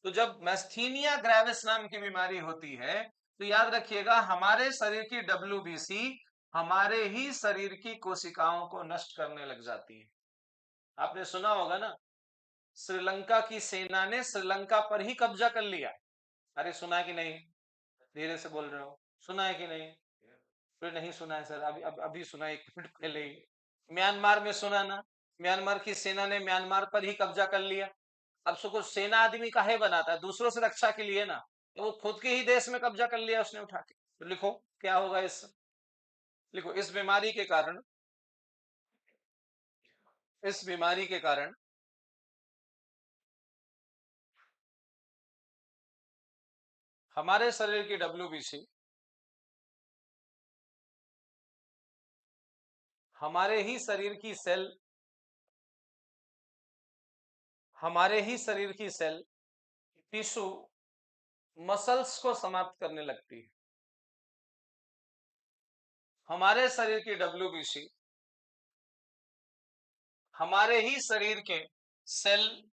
तो जब मैस्थीनिया ग्रेविस नाम की बीमारी होती है, तो याद रखिएगा हमारे शरीर की डब्ल्यूबीसी हमारे ही शरीर की कोशिकाओं को नष्ट करने लग जाती है। आपने सुना होगा ना, श्रीलंका की सेना ने श्रीलंका पर ही कब्जा कर लिया। अरे सुना है कि नहीं? धीरे से बोल रहे हो, सुना है कि नहीं? फिर नहीं सुना है सर, अभी सुना, 1 मिनट पहले ही। म्यांमार में सुना ना, म्यांमार की सेना ने म्यांमार पर ही कब्जा कर लिया। अब सुको, सेना आदमी काहे बनाता है? दूसरों से रक्षा के लिए ना। तो वो खुद के ही देश में कब्जा कर लिया उसने उठा के। तो लिखो क्या होगा इस, लिखो इस बीमारी के कारण हमारे शरीर की डब्ल्यूबीसी हमारे ही शरीर की सेल हमारे ही शरीर की सेल टिश्यू मसल्स को समाप्त करने लगती है। हमारे शरीर की डब्ल्यूबीसी हमारे ही शरीर के सेल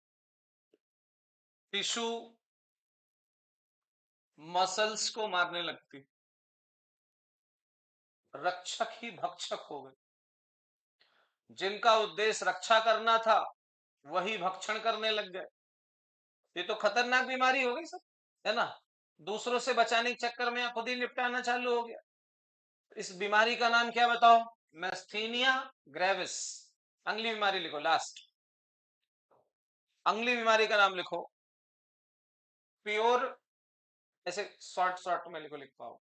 टिश्यू मसल्स को मारने लगती, रक्षक ही भक्षक हो गए। जिनका उद्देश्य रक्षा करना था वही भक्षण करने लग गए। ये तो खतरनाक बीमारी हो गई सब, है ना? दूसरों से बचाने के चक्कर में खुद ही निपटाना चालू हो गया। इस बीमारी का नाम क्या बताओ? मैस्थीनिया ग्रेविस। अगली बीमारी लिखो, लास्ट अगली बीमारी का नाम लिखो, प्योर, ऐसे शॉर्ट शॉर्ट में लिखो, लिख पाओ,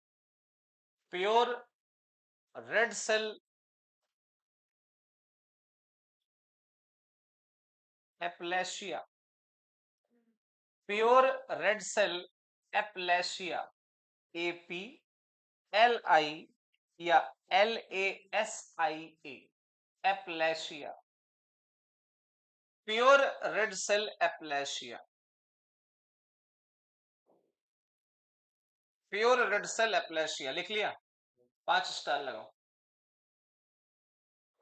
pure red cell aplasia, pure red cell aplasia, APLI या LASIA, aplasia, pure red cell aplasia, pure red cell aplasia. लिख लिया? 5 स्टार लगाओ,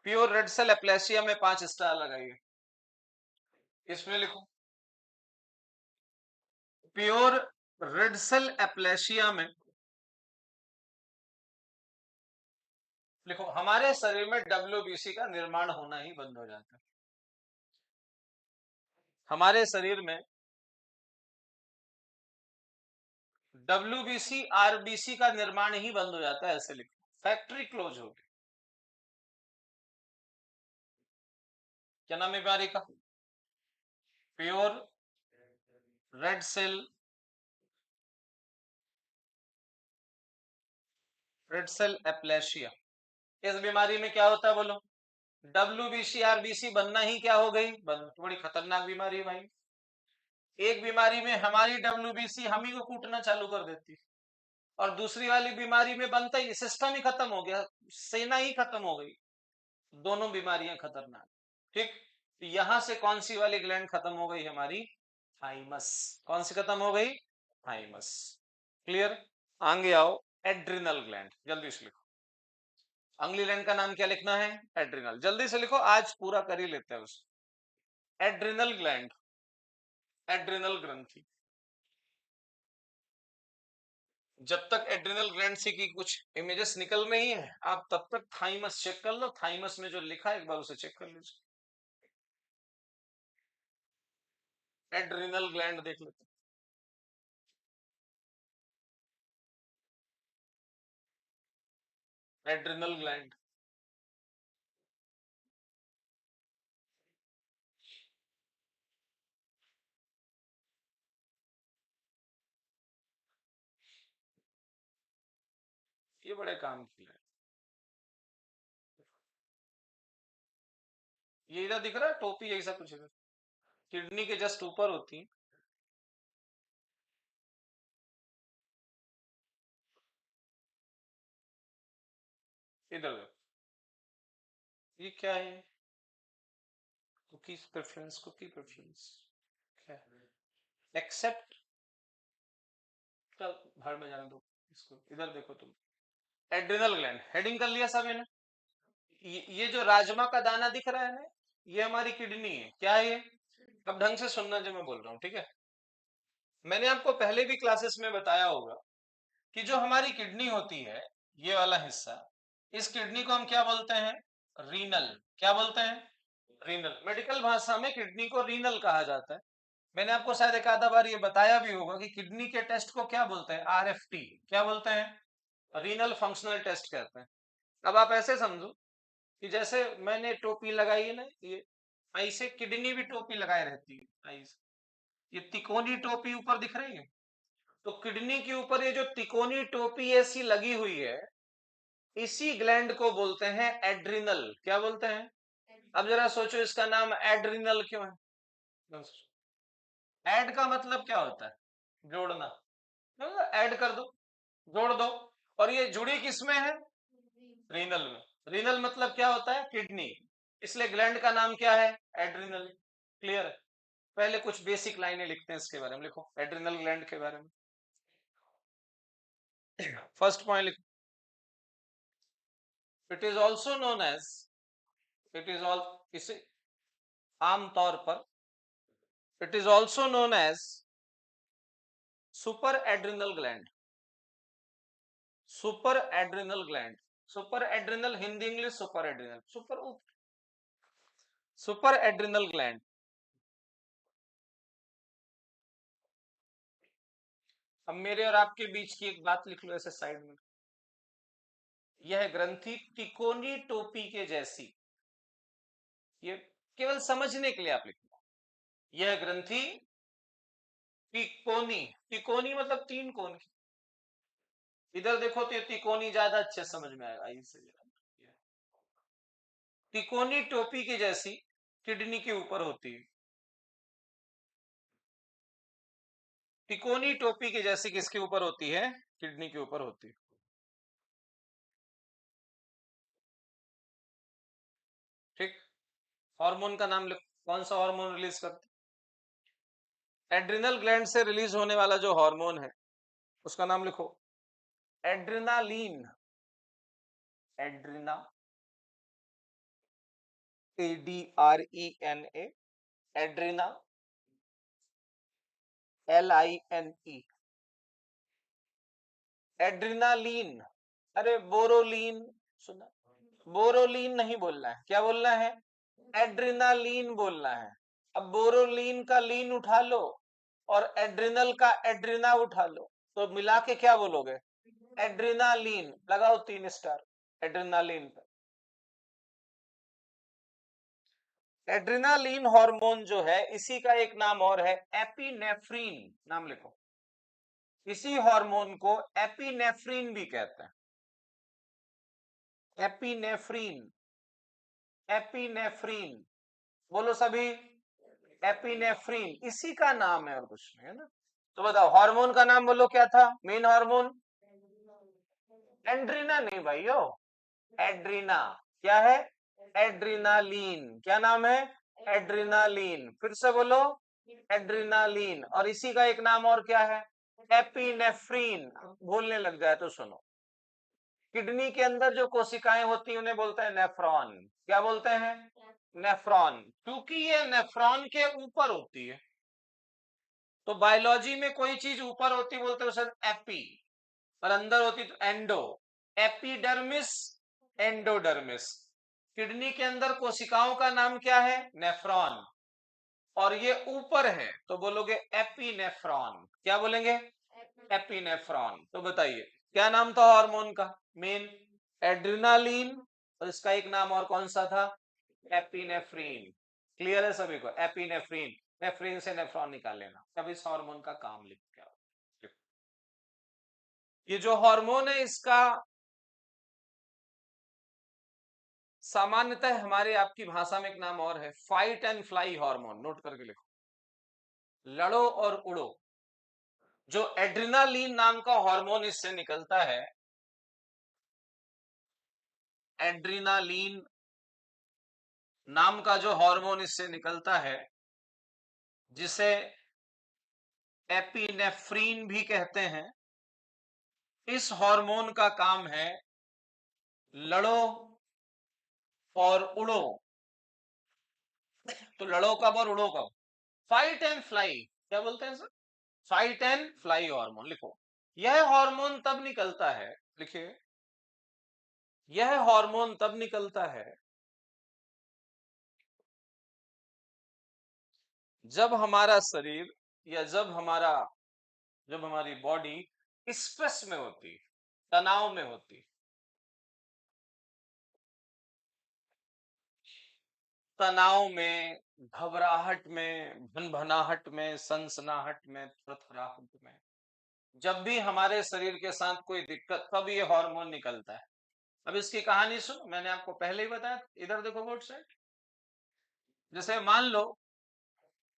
प्योर रेड सेल एप्लेशिया में 5 स्टार लगाइए। इसमें लिखो, प्योर रेड सेल एप्लेशिया में लिखो, हमारे शरीर में डब्ल्यूबीसी का निर्माण होना ही बंद हो जाता है। हमारे शरीर में डब्ल्यूबीसी आरबीसी का निर्माण ही बंद हो जाता है, ऐसे लिखो, फैक्ट्री क्लोज होगी। क्या नाम है बीमारी का? Pure red cell aplasia. इस बीमारी में क्या होता है बोलो? डब्ल्यूबीसी आरबीसी बनना ही क्या हो गई? बंद। बड़ी खतरनाक बीमारी है भाई। एक बीमारी में हमारी डब्ल्यूबीसी हम ही को कूटना चालू कर देती, और दूसरी वाली बीमारी में बनता ही सिस्टम ही खत्म हो गया, सेना ही खत्म हो गई। दोनों बीमारियां खतरनाक। ठीक, तो यहां से कौन सी वाली ग्लैंड खत्म हो गई? हमारी थाइमस। कौन सी खत्म हो गई? थाइमस। क्लियर? आगे आओ, एड्रिनल ग्लैंड, जल्दी से लिखो। अगली ग्लैंड का नाम क्या लिखना है? एड्रिनल। जल्दी से लिखो, आज पूरा कर ही लेते हैं उस। एड्रिनल ग्लैंड, एड्रिनल ग्रंथि। जब तक एड्रिनल ग्लैंड से की कुछ इमेजेस निकल रही हैं, आप तब तक थाइमस चेक कर लो। थाइमस में जो लिखा है एक बार उसे चेक कर लीजिए। एड्रिनल ग्लैंड देख लेते हैं। Adrenal gland. ये बड़े काम की है। ये इधर दिख रहा है टोपी ऐसा कुछ इधर, किडनी के जस्ट ऊपर होती है। इधर देखो, ये क्या है? कुकीज प्रेफरेंस, कुकी प्रेफरेंस क्या है? एक्सेप्ट, चल भाड़ में जाने दो इसको। इधर देखो तुम, एड्रिनल ग्लैंड हेडिंग कर लिया सब इन्हें। ये जो राजमा का दाना दिख रहा है ना, ये हमारी किडनी है। क्या है ये? अब ढंग से सुनना जो मैं बोल रहा हूँ, ठीक है? मैंने आपको पहले भी क्लासेस में बताया होगा कि जो हमारी किडनी होती है, ये वाला हिस्सा, इस किडनी को हम क्या बोलते हैं? रीनल। क्या बोलते हैं? रीनल। मेडिकल भाषा में किडनी को रीनल कहा जाता है। मैंने आपको शायद एक आधा बार ये बताया भी होगा कि किडनी के टेस्ट को क्या बोलते हैं? आरएफटी। क्या बोलते हैं? रीनल फंक्शनल टेस्ट कहते हैं। अब आप ऐसे समझो कि जैसे मैंने टोपी लगाई है ना, ये ऐसे किडनी भी टोपी लगाए रहती है ऐसे। ये तिकोनी टोपी ऊपर दिख रही है, तो किडनी के ऊपर ये जो तिकोनी टोपी ऐसी लगी हुई है, इसी ग्लैंड को बोलते हैं एड्रिनल। क्या बोलते हैं? अब जरा सोचो, इसका नाम एड्रिनल क्यों है? ऐड का मतलब क्या होता है? जोड़ना। ऐड कर दो, जोड़ दो। और ये जुड़ी किसमें है? रीनल में। रीनल मतलब क्या होता है? किडनी। इसलिए ग्लैंड का नाम क्या है? एड्रिनल। क्लियर है? पहले कुछ बेसिक लाइनें लिखते हैं इसके बारे में। लिखो एड्रिनल ग्लैंड के बारे में। फर्स्ट पॉइंट लिखो, it is also known as, it is all, इसे आमतौर पर it is also known as super adrenal gland. Super adrenal gland. Super adrenal Hindi English super adrenal, super adrenal gland. अब मेरे और आपके बीच की एक बात लिख लो ऐसे साइड में। यह ग्रंथि तिकोनी टोपी के जैसी, ये केवल समझने के लिए आप लिख लो। यह ग्रंथि तिकोनी, तिकोनी मतलब तीन कोण की। इधर देखो तो ये तिकोनी ज्यादा अच्छे समझ में आएगा इसे। तिकोनी टोपी की जैसी किडनी के ऊपर होती है। तिकोनी टोपी की जैसी किसके ऊपर होती है? किडनी के ऊपर होती है। ठीक। हार्मोन का नाम लिखो, कौन सा हार्मोन रिलीज करती है? एड्रिनल ग्लैंड से रिलीज होने वाला जो हार्मोन है, उसका नाम लिखो एड्रिनालीन। एड्रिना, ADRENA, एड्रिना, LINE, एड्रिनालीन। अरे बोरोलीन, सुना? बोरोलीन नहीं बोलना है, क्या बोलना है? एड्रिनालीन बोलना है। अब बोरोलीन का लीन उठा लो और एड्रिनल का एड्रिना उठा लो, तो मिला के क्या बोलोगे? एड्रिनालीन। लगाओ 3 स्टार एड्रिनालीन पे। एड्रिनालीन हार्मोन जो है, इसी का एक नाम और है एपिनेफ्रीन। नाम लिखो, इसी हार्मोन को एपिनेफ्रीन भी कहते हैं। एपिनेफ्रीन, एपिनेफ्रीन, बोलो सभी। एपिनेफ्रीन इसी का नाम है और कुछ नहीं है ना। तो बताओ हार्मोन का नाम बोलो, क्या था मेन हार्मोन? एंड्रीना नहीं भाइयों, एड्रीना। क्या है? एड्रीनालीन। क्या नाम है? एड्रीनालीन। फिर से बोलो, एड्रीनालीन। और इसी का एक नाम और क्या है? एपिनेफ्रीन। भूलने लग जाए तो सुनो, किडनी के अंदर जो कोशिकाएं होती हैं उन्हें बोलते हैं नेफ्रॉन। क्या बोलते हैं? नेफ्रॉन। क्योंकि ये नेफ्रॉन के ऊपर होती है, तो बायोलॉजी में कोई चीज ऊपर होती बोलते हैं उसे एपी, और अंदर होती तो एंडो। Epidermis, endodermis. किडनी के अंदर कोशिकाओं का नाम क्या है? नेफ्रॉन। और ये ऊपर है तो बोलोगे एपिनेफ्रॉन। क्या बोलेंगे? एपिनेफ्रॉन। तो बताइए क्या नाम था हार्मोन का मेन? एड्रिनालिन, और इसका एक नाम और कौन सा था, एपिनेफ्रीन। क्लियर है सभी को, एपिनेफ्रीन, नेफ्रीन से नेफ्रॉन निकाल लेना। अब इस हार्मोन का काम लिख के आओ। ये जो हार्मोन है इसका सामान्यतः हमारे आपकी भाषा में एक नाम और है, fight and fly hormone, note करके लिखो, लड़ो और उड़ो। जो एड्रिनालिन नाम का हार्मोन इससे निकलता है, एड्रिनालिन नाम का जो हार्मोन इससे निकलता है, जिसे एपिनेफ्रीन भी कहते हैं, इस हार्मोन का काम है लड़ो और उड़ो। तो लड़ो कब और उड़ो कब, फाइट एंड फ्लाई, क्या बोलते हैं sir, fight and fly hormone. लिखो, यह हार्मोन तब निकलता है, लिखिए, यह हार्मोन तब निकलता है जब हमारा शरीर या जब हमारी बॉडी स्ट्रेस में होती, तनाव में होती, तनाव में, घबराहट में, भनभनाहट में, सनसनाहट में, थरथराहट में, जब भी हमारे शरीर के साथ कोई दिक्कत, तब ये हार्मोन निकलता है। अब इसकी कहानी सुनो, मैंने आपको पहले ही बताया, इधर देखो बोर्ड साइड। जैसे मान लो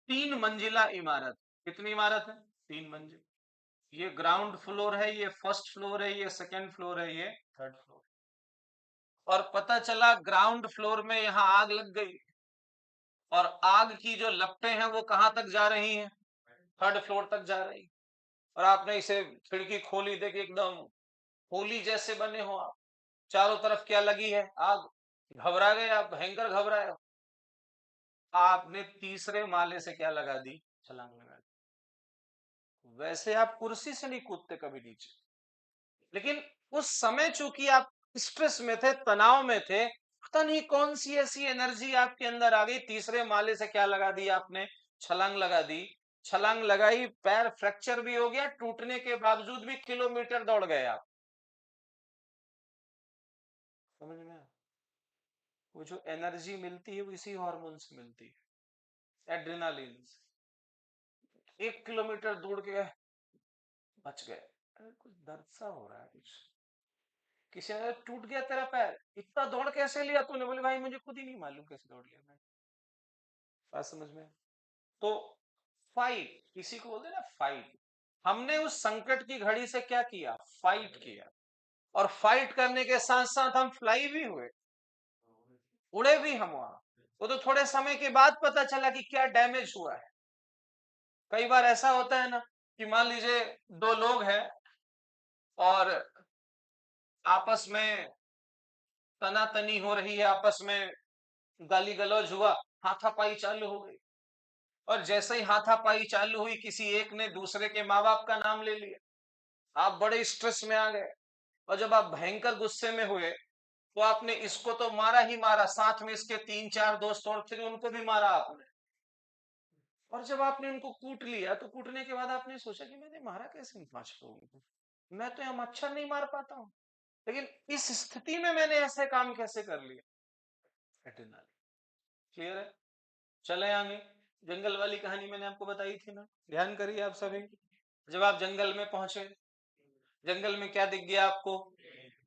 3 मंजिला इमारत, कितनी इमारत है, 3 मंजिल, ये ग्राउंड फ्लोर है, ये फर्स्ट फ्लोर है, ये सेकंड फ्लोर है, ये थर्ड फ्लोर, और पता चला ग्राउंड फ्लोर में यहां आग लग गई, और आग की जो लपटें हैं वो कहां तक जा रही हैं, थर्ड फ्लोर तक जा रही, और आपने इसे खिड़की खोली, देखी एकदम होली जैसे बने हो आप, चारों तरफ क्या लगी है, आग, घबरा गए आप, भयंकर घबराए हो, आपने तीसरे माले से क्या लगा दी, छलांग लगा दी। वैसे आप कुर्सी से नहीं कूदते कभी नीचे, लेकिन उस समय चूंकि आप स्ट्रेस में थे, तनाव में थे, पता नहीं कौन सी ऐसी एनर्जी आपके अंदर आ गई, तीसरे माले से क्या लगा दी आपने, छलांग लगा दी। छलांग लगाई, पैर फ्रैक्चर भी हो गया, टूटने के बावजूद भी किलोमीटर दौड़ गए आप। समझ में आया? वो जो एनर्जी मिलती है वो इसी हार्मोन से मिलती है, एड्रेनालिन से। 1 किलोमीटर दौड़ के बच गए। अरे कुछ दर्द सा हो रहा है कुछ, किसी ने टूट गया तेरा पैर, इतना दौड़ कैसे लिया तूने, बोले भाई मुझे खुद ही नहीं मालूम कैसे दौड़ लिया मैं। बात समझ में? तो फाइट, किसी को बोलते हैं ना फाइट, हमने उस संकट की घड़ी से क्या किया, फाइट किया, और फाइट करने के साथ साथ हम फ्लाई भी हुए, उड़े भी हम वहां। वो तो थोड़े समय के बाद पता चला कि क्या डैमेज हुआ है। कई बार ऐसा होता है ना कि मान लीजिए दो लोग हैं और आपस में तनातनी हो रही है, आपस में गाली गलौज हुआ, हाथापाई चालू हो गई, और जैसे ही हाथापाई चालू हुई, किसी एक ने दूसरे के माँ बाप का नाम ले लिया, आप बड़े स्ट्रेस में आ गए, और जब आप भयंकर गुस्से में हुए तो आपने इसको तो मारा ही मारा, साथ में इसके 3-4 दोस्त और थे, उनको भी मारा आपने। और जब आपने उनको कूट लिया तो कूटने के बाद आपने सोचा कि मैंने मारा कैसे इन 5 लोगों को, मैं तो यहाँ मच्छर नहीं मार पाता हूँ, लेकिन इस स्थिति में मैंने ऐसे काम कैसे कर लिया। क्लियर है? चले आगे, जंगल वाली कहानी मैंने आपको बताई थी ना, ध्यान करिए आप सभी। जब आप जंगल में पहुंचे, जंगल में क्या दिख गया आपको,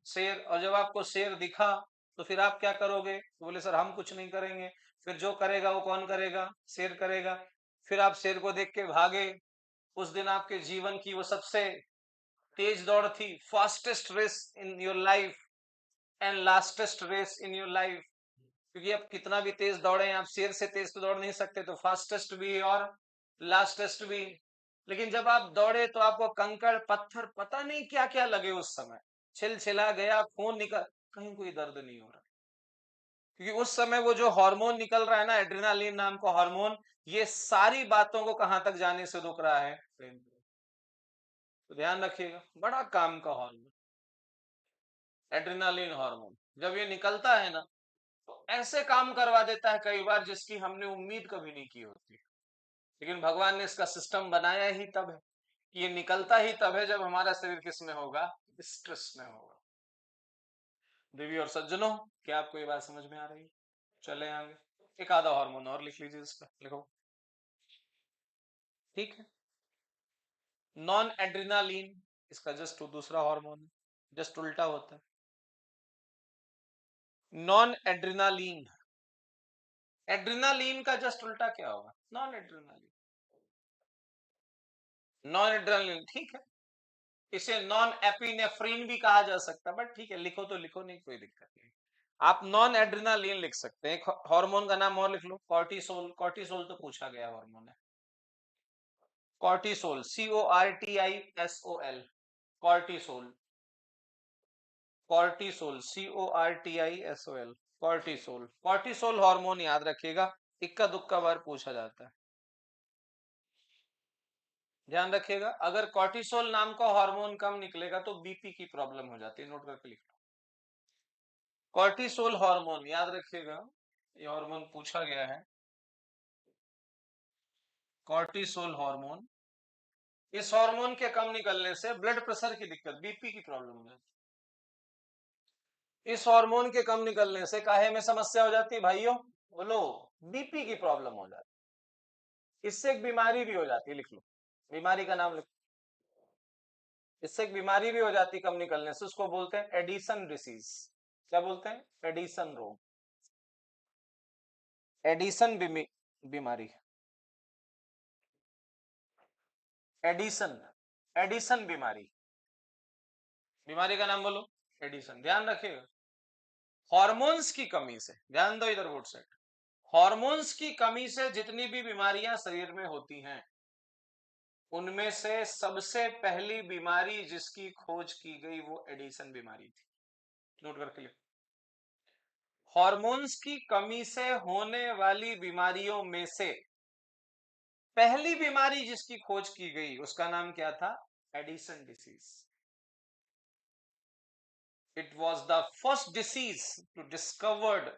शेर, और जब आपको शेर दिखा तो फिर आप क्या करोगे, तो बोले सर हम कुछ नहीं करेंगे। फिर जो करेगा वो कौन करेगा, शेर करेगा। फिर आप शेर को देख के भागे। उस दिन आपके जीवन की वो सबसे तेज दौड़ थी, fastest race in your life and lastest race in your life, क्योंकि आप कितना भी तेज दौड़े, आप शेर से तेज तो दौड़ नहीं सकते, तो फास्टेस्ट भी और लास्टेस्ट भी। लेकिन जब आप दौड़े तो आपको कंकड़ पत्थर पता नहीं क्या क्या लगे, उस समय छिलछिला गया, खून निकल, कहीं कोई दर्द नहीं हो रहा, क्योंकि उस समय वो जो हार्मोन निकल रहा है ना, एड्रेनालिन नाम का हार्मोन, ये सारी बातों को कहां तक जाने से रोक रहा है, तो ध्यान रखिएगा, बड़ा काम का हार्मोन, एड्रेनालिन हार्मोन। जब ये निकलता है ना तो ऐसे काम करवा देता है कई बार जिसकी हमने उम्मीद कभी नहीं की होती, लेकिन भगवान ने इसका सिस्टम बनाया ही तब है, कि ये निकलता ही तब है जब हमारा शरीर किस में होगा, स्ट्रेस में होगा। देवी और सज्जनों, क्या आपको ये बात समझ में आ रही है? चले आगे, एक आधा हार्मोन और लिख लीजिए इसका, लिखो। ठीक है, नॉन एड्रिनालीन, इसका जस्ट दूसरा हार्मोन, जस्ट उल्टा होता है। नॉन एड्रिनालीन, एड्रिनालीन का जस्ट उल्टा क्या होगा? नॉन एड्रिनालीन, नॉन एड्रिनालीन, ठीक है। इसे नॉन एपिनेफ्रीन भी कहा जा सकता है, बट ठीक है, लिखो तो लिखो, नहीं कोई दिक्कत नहीं। आप नॉन एड्रिनालीन लिख सकते हैं। एक हार्मोन का नाम और लिख लो, कॉर्टिसोल। कॉर्टिसोल तो पूछा गया हार्मोन है। Cortisol, CORTISOL, cortisol, cortisol, CORTISOL, cortisol. Cortisol hormone याद रखिएगा, इक्का दुक्का बार पूछा जाता है, ध्यान रखिएगा। अगर कॉर्टिसोल नाम का हार्मोन कम निकलेगा तो बीपी की प्रॉब्लम हो जाती है, नोट करके लिख लो। कॉर्टिसोल हार्मोन याद रखिएगा, ये हार्मोन पूछा गया है, कॉर्टिसोल हार्मोन। इस हार्मोन के कम निकलने से ब्लड प्रेशर की दिक्कत, बीपी की प्रॉब्लम हो जाती है। इस हार्मोन के कम निकलने से काहे में समस्या हो जाती है भाइयों? बोलो, बीपी की प्रॉब्लम हो जाती है। इससे एक बीमारी भी हो जाती है, लिख लो, बीमारी का नाम लिखो। इससे एक बीमारी भी हो जाती है कम निकलने से, उसको बोलते हैं एडिसन डिसीज। क्या बोलते हैं? एडिसन रोग, एडिसन बीमारी, एडिसन, एडिसन बीमारी, बीमारी का नाम बोलो, एडिसन। ध्यान रखिएगा, हॉर्मोन्स की कमी से, ध्यान दो इधर बोर्ड सेट, हॉर्मोन्स की कमी से जितनी भी बीमारियां शरीर में होती हैं, उनमें से सबसे पहली बीमारी जिसकी खोज की गई वो एडिसन बीमारी थी। नोट करके लिखो, हॉर्मोन्स की कमी से होने वाली बीमारियों में से पहली बीमारी जिसकी खोज की गई उसका नाम क्या था? Addison disease. It was the first disease to discovered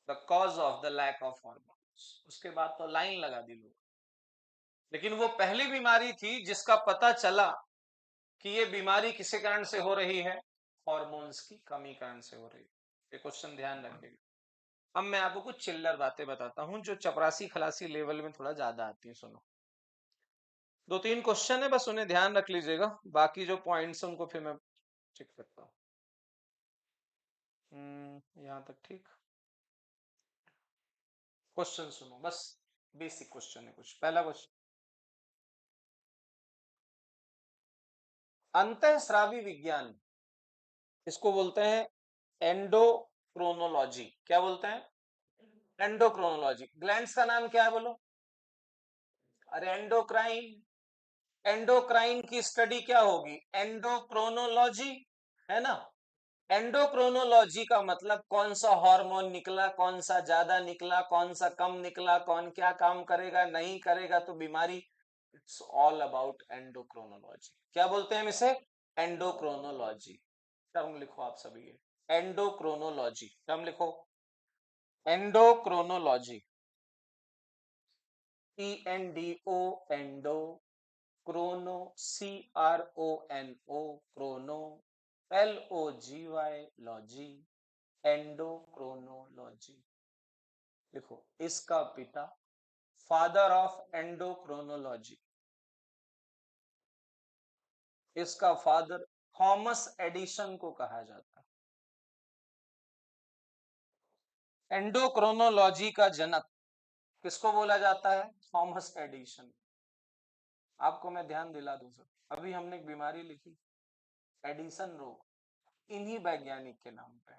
the cause of the lack of hormones. उसके बाद तो लाइन लगा दी लोग, लेकिन वो पहली बीमारी थी जिसका पता चला कि ये बीमारी किसी कारण से हो रही है, हॉर्मोन्स की कमी कारण से हो रही है। ये क्वेश्चन ध्यान रखिएगा। अब मैं आपको कुछ चिल्लर बातें बताता हूं जो चपरासी खलासी लेवल में थोड़ा ज्यादा आती है, सुनो। दो तीन क्वेश्चन है, बस उन्हें ध्यान रख लीजिएगा, बाकी जो पॉइंट्स है उनको फिर मैं चेक करता हूँ। यहाँ तक ठीक। क्वेश्चन सुनो, बस बेसिक क्वेश्चन है कुछ। पहला क्वेश्चन, अंतःस्रावी विज्ञान, इसको बोलते हैं एंडोक्रोनोलॉजी। क्या बोलते हैं? एंडोक्रोनोलॉजी। ग्लैंड्स का नाम क्या है बोलो? अरे एंडोक्राइन, एंडोक्राइन की स्टडी क्या होगी? एंडोक्रोनोलॉजी, है ना। एंडोक्रोनोलॉजी का मतलब कौन सा हार्मोन निकला, कौन सा ज्यादा निकला, कौन सा कम निकला, कौन क्या काम करेगा नहीं करेगा तो बीमारी। It's all about endocrinology. क्या बोलते हैं हम इसे? एंडोक्रोनोलॉजी। टर्म लिखो आप सभी, एंडोक्रोनोलॉजी टर्म लिखो, endocrinology, ENDO, endo, Chrono, CRONO, Chrono, LOGY, logy, endocrinology. देखो, इसका पिता, फादर ऑफ एंडोक्रोनोलॉजी, इसका फादर थॉमस एडिसन को कहा जाता है। एंडोक्रोनोलॉजी का जनक किसको बोला जाता है? Thomas Edison. आपको मैं ध्यान दिला दूं सर, अभी हमने एक बीमारी लिखी, एडिसन रोग, इन्हीं वैज्ञानिक के नाम पे,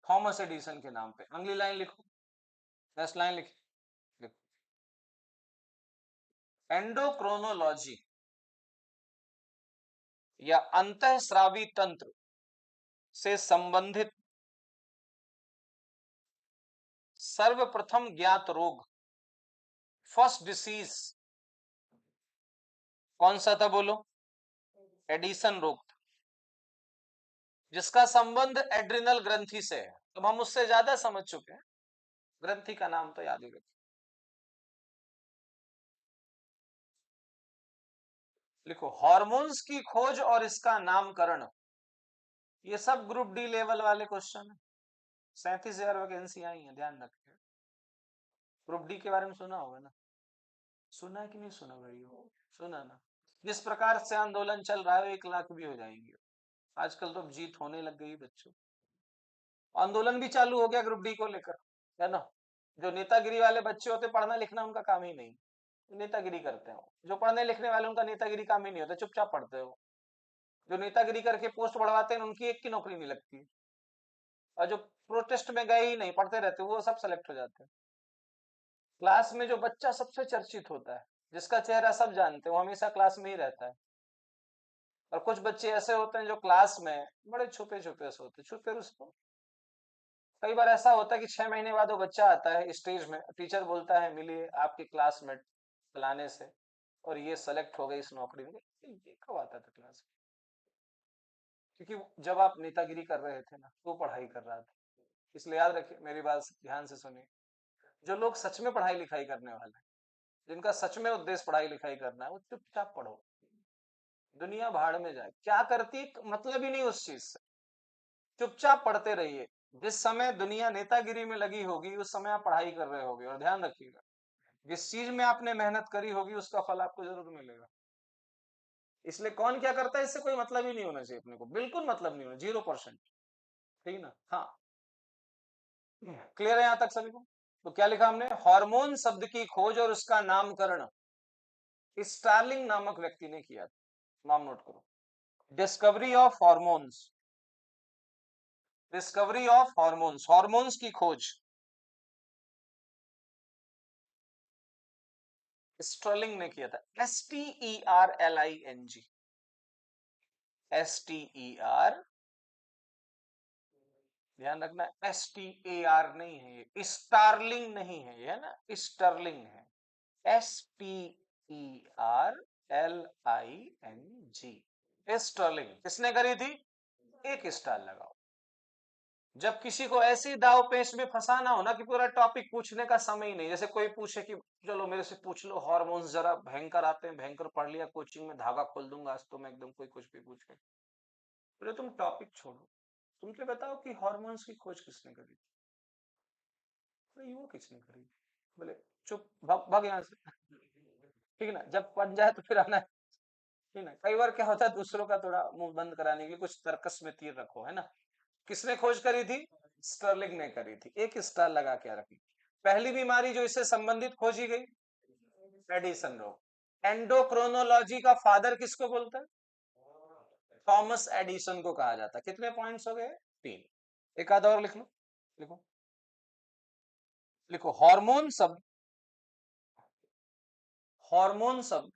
थॉमस एडिसन के नाम पे। अगली लाइन लिखो, नेक्स्ट लाइन लिखो, एंडोक्रोनोलॉजी या अंतःस्रावी तंत्र से संबंधित सर्वप्रथम ज्ञात रोग, फर्स्ट डिसीज कौन सा था बोलो? एडिसन रोग, जिसका संबंध एड्रिनल ग्रंथि से है। अब हम उससे ज्यादा समझ चुके हैं, ग्रंथि का नाम तो याद ही रखिए। लिखो, हार्मोन्स की खोज और इसका नामकरण ये सब ग्रुप डी लेवल वाले क्वेश्चन है। 37,000 वैकेंसी आई है, ध्यान रखिए। ग्रुप डी के बारे में सुना होगा ना? सुना कि नहीं सुना भाइयों? सुना ना? जिस प्रकार से आंदोलन चल रहा है 1 लाख भी हो जाएंगे। आजकल तो अब जीत होने लग गई बच्चों। आंदोलन भी चालू हो गया ग्रुप डी को लेकर, है ना? जो नेतागिरी वाले बच्चे होते, पढ़ना लिखना उनका काम ही नहीं, नेतागिरी करते हो। जो पढ़ने लिखने वाले उनका नेतागिरी काम ही नहीं होता, चुपचाप पढ़ते हो। जो नेतागिरी करके पोस्ट बढ़वाते हैं उनकी एक की नौकरी नहीं लगती, और जो प्रोटेस्ट में गए ही नहीं, पढ़ते रहते वो सब सेलेक्ट हो जाते हैं। क्लास में जो बच्चा सबसे चर्चित होता है, जिसका चेहरा सब जानते हैं, वो हमेशा क्लास में ही रहता है। और कुछ बच्चे ऐसे होते हैं जो क्लास में बड़े छुपे छुपे से होते हैं, छुपे रुस्तम। कई बार ऐसा होता है कि 6 महीने बाद वो बच्चा आता है स्टेज में, टीचर बोलता है मिलिए आपके क्लासमेट फलाने से, और ये सेलेक्ट हो गई इस नौकरी में। ये कब आता था क्लास में? क्योंकि जब आप नेतागिरी कर रहे थे ना, तो पढ़ाई कर रहा था। इसलिए याद रखिए, मेरी बात ध्यान से सुनिए। जो लोग सच में पढ़ाई लिखाई करने वाले हैं, जिनका सच में उद्देश्य पढ़ाई लिखाई करना है, वो चुपचाप पढ़ो। दुनिया भाड़ में जाए क्या करती, मतलब ही नहीं उस चीज से। चुपचाप पढ़ते रहिए। जिस समय दुनिया नेतागिरी में लगी होगी, उस समय आप पढ़ाई कर रहे होगे। और ध्यान रखिएगा, जिस चीज में आपने मेहनत करी होगी उसका फल आपको जरूर मिलेगा। इसलिए कौन क्या करता है इससे कोई मतलब ही नहीं होना चाहिए अपने को, बिल्कुल मतलब नहीं होना, 0%। ठीक है ना? हाँ, क्लियर है यहां तक सभी को? तो क्या लिखा हमने? हार्मोन शब्द की खोज और उसका नामकरण स्टार्लिंग नामक व्यक्ति ने किया था। नाम नोट करो। Discovery of hormones, discovery of hormones, hormones की खोज स्टर्लिंग ने किया था। STERLING, STER, ध्यान रखना, STAR नहीं है ये, स्टारलिंग नहीं है ये, है ना, स्टर्लिंग है। STERLING, sterling. किसने करी थी? एक स्टार लगाओ। जब किसी को ऐसी दाव पेच में फंसाना हो ना कि पूरा टॉपिक पूछने का समय ही नहीं, जैसे कोई पूछे कि चलो मेरे से पूछ लो हार्मोन्स जरा, भयंकर आते हैं, भयंकर पढ़ लिया, कोचिंग में धागा खोल दूंगा आज तो मैं एकदम, कोई कुछ भी पूछ के, बोले तुम टॉपिक छोड़ो, तुम तो बताओ कि हार्मोन्स की खोज किसने करी? बोले वो किसने करी? बोले चुप, भाग भाग यहाँ से। ठीक है ना? जब बन जाए तो फिर आना। ठीक है ना? कई बार क्या होता है, दूसरों का थोड़ा मुंह बंद कराने के लिए कुछ तर्कस में तीर रखो, है ना? किसने खोज करी थी? स्टर्लिंग ने करी थी, एक स्टार लगा के रखी। पहली बीमारी जो इससे संबंधित खोजी गई, एडिसन रोग। एंडोक्रोनोलॉजी का फादर किसको बोलते हैं? थॉमस एडिसन को कहा जाता है। कितने पॉइंट्स हो गए? 3। एक आधा और लिख लो, लिखो, लिखो। हार्मोन शब्द, हार्मोन शब्द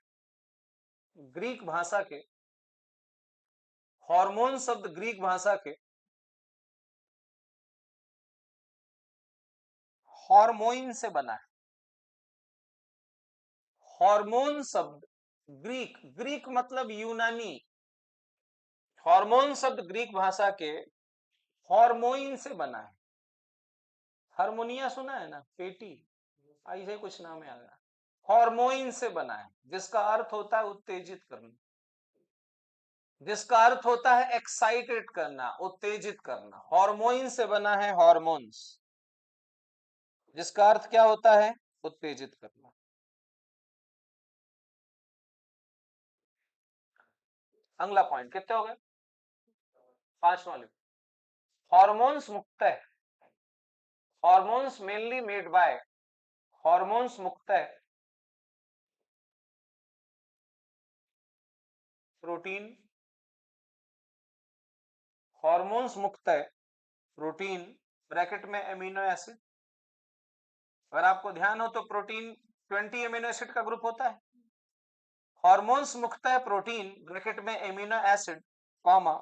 ग्रीक भाषा के, हार्मोन शब्द ग्रीक भाषा के हार्मोइन से बना है। हार्मोन शब्द ग्रीक, ग्रीक मतलब यूनानी, हार्मोन शब्द ग्रीक भाषा के हार्मोइन से बना है। हारमोनिया सुना है ना, पेटी, ऐसे कुछ नाम है आगा। हार्मोइन से बना है, जिसका अर्थ होता है उत्तेजित करना, जिसका अर्थ होता है एक्साइटेड करना, उत्तेजित करना। हार्मोइन से बना है हार्मोन्स, जिसका अर्थ क्या होता है? उत्तेजित करना। अगला पॉइंट, कितने हो गए? 5 वाले। हॉर्मोन्स मुक्त है, hormones mainly made by, hormones मुक्त है प्रोटीन, हॉर्मोन्स मुक्त है प्रोटीन, ब्रैकेट में एमिनो एसिड। अगर आपको ध्यान हो तो प्रोटीन 20 एमिनो एसिड का ग्रुप होता है। हॉर्मोन्स मुक्त है प्रोटीन, ब्रैकेट में एमिनो एसिड, कॉमा,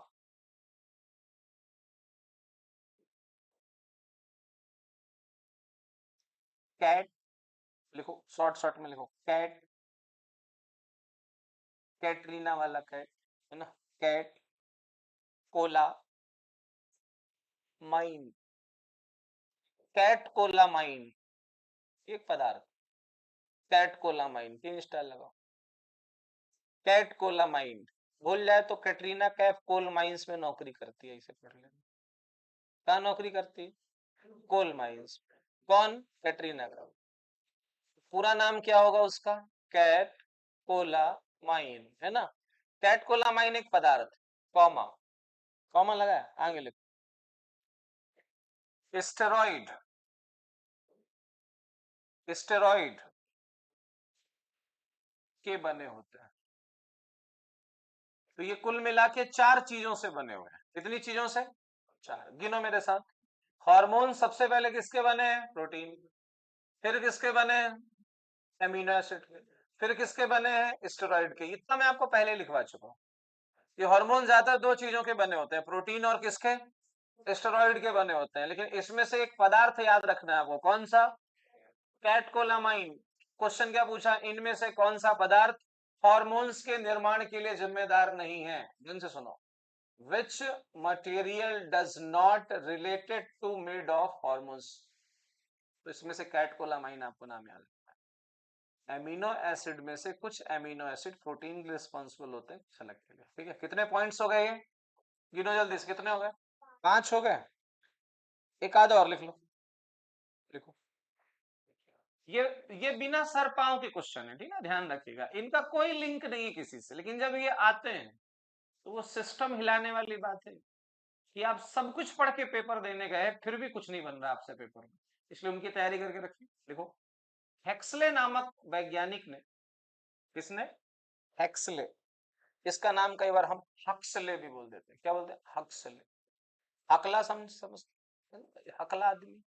कैट, लिखो शॉर्ट शॉर्ट में लिखो, कैट, कैटरीना वाला कैट, है ना, cat cola mine, cat cola mine, एक पदार्थ, कैट कोला माइन, 3 स्टार लगाओ। कैट कोला माइन भूल जाए तो कैटरीना कैफ कोल माइंस में नौकरी करती है, इसे पढ़ लेना। कहाँ नौकरी करती है? Coal mines. कौन? कैटरीना कैफ। पूरा नाम क्या होगा उसका? कैट कोलामाइन, है ना। कैट कोलामाइन एक पदार्थ, कॉमा, कॉमा लगाया, आगे लिखो। स्टेरॉइड, स्टेरॉइड के बने होते हैं। तो ये कुल मिला के 4 चीजों से बने हुए हैं। कितनी चीजों से? 4। गिनो मेरे साथ। हार्मोन सबसे पहले किसके बने हैं? प्रोटीन। फिर किसके बने हैं? एमिनो एसिड के। फिर किसके बने हैं? स्टेरॉइड के। इतना मैं आपको पहले लिखवा चुका हूँ। ये हार्मोन ज्यादा 2 चीजों के बने होते हैं, प्रोटीन और किसके? स्टेरॉइड के बने होते हैं। लेकिन इसमें से एक पदार्थ याद रखना है आपको, कौन सा? कैटकोलामाइन। क्वेश्चन क्या पूछा? इनमें से कौन सा पदार्थ हार्मोन्स के निर्माण के लिए जिम्मेदार नहीं है? ध्यान से सुनो। Which material does not related to made of hormones? तो इसमें से कैटकोलामाइन आपको नाम याद रखना है। एमिनो एसिड में से कुछ एमिनो एसिड प्रोटीन के रिस्पॉन्सिबल होते हैं सेलेक्ट के लिए। ठीक है, कितने पॉइंट्स हो गए ये? गिनो जल्दी से, कितने हो गए? 5 हो गए। एक आधा और लिख लो, लिखो। ये बिना सर पांव के क्वेश्चन है, ठीक है, ध्यान रखिएगा। इनका कोई लिंक नहीं है किसी से, लेकिन जब ये आते हैं तो वो सिस्टम हिलाने वाली बात है कि आप सब कुछ पढ़ के पेपर देने गए फिर भी कुछ नहीं बन रहा आपसे पेपर में, इसलिए उनकी तैयारी करके रखिए। देखो, हेक्सले नामक वैज्ञानिक ने, किसने? हेक्सले। इसका नाम कई बार हम हक्सले भी बोल देते हैं। क्या बोलते हैं? हक्सले। हकला समझ हकला आदमी,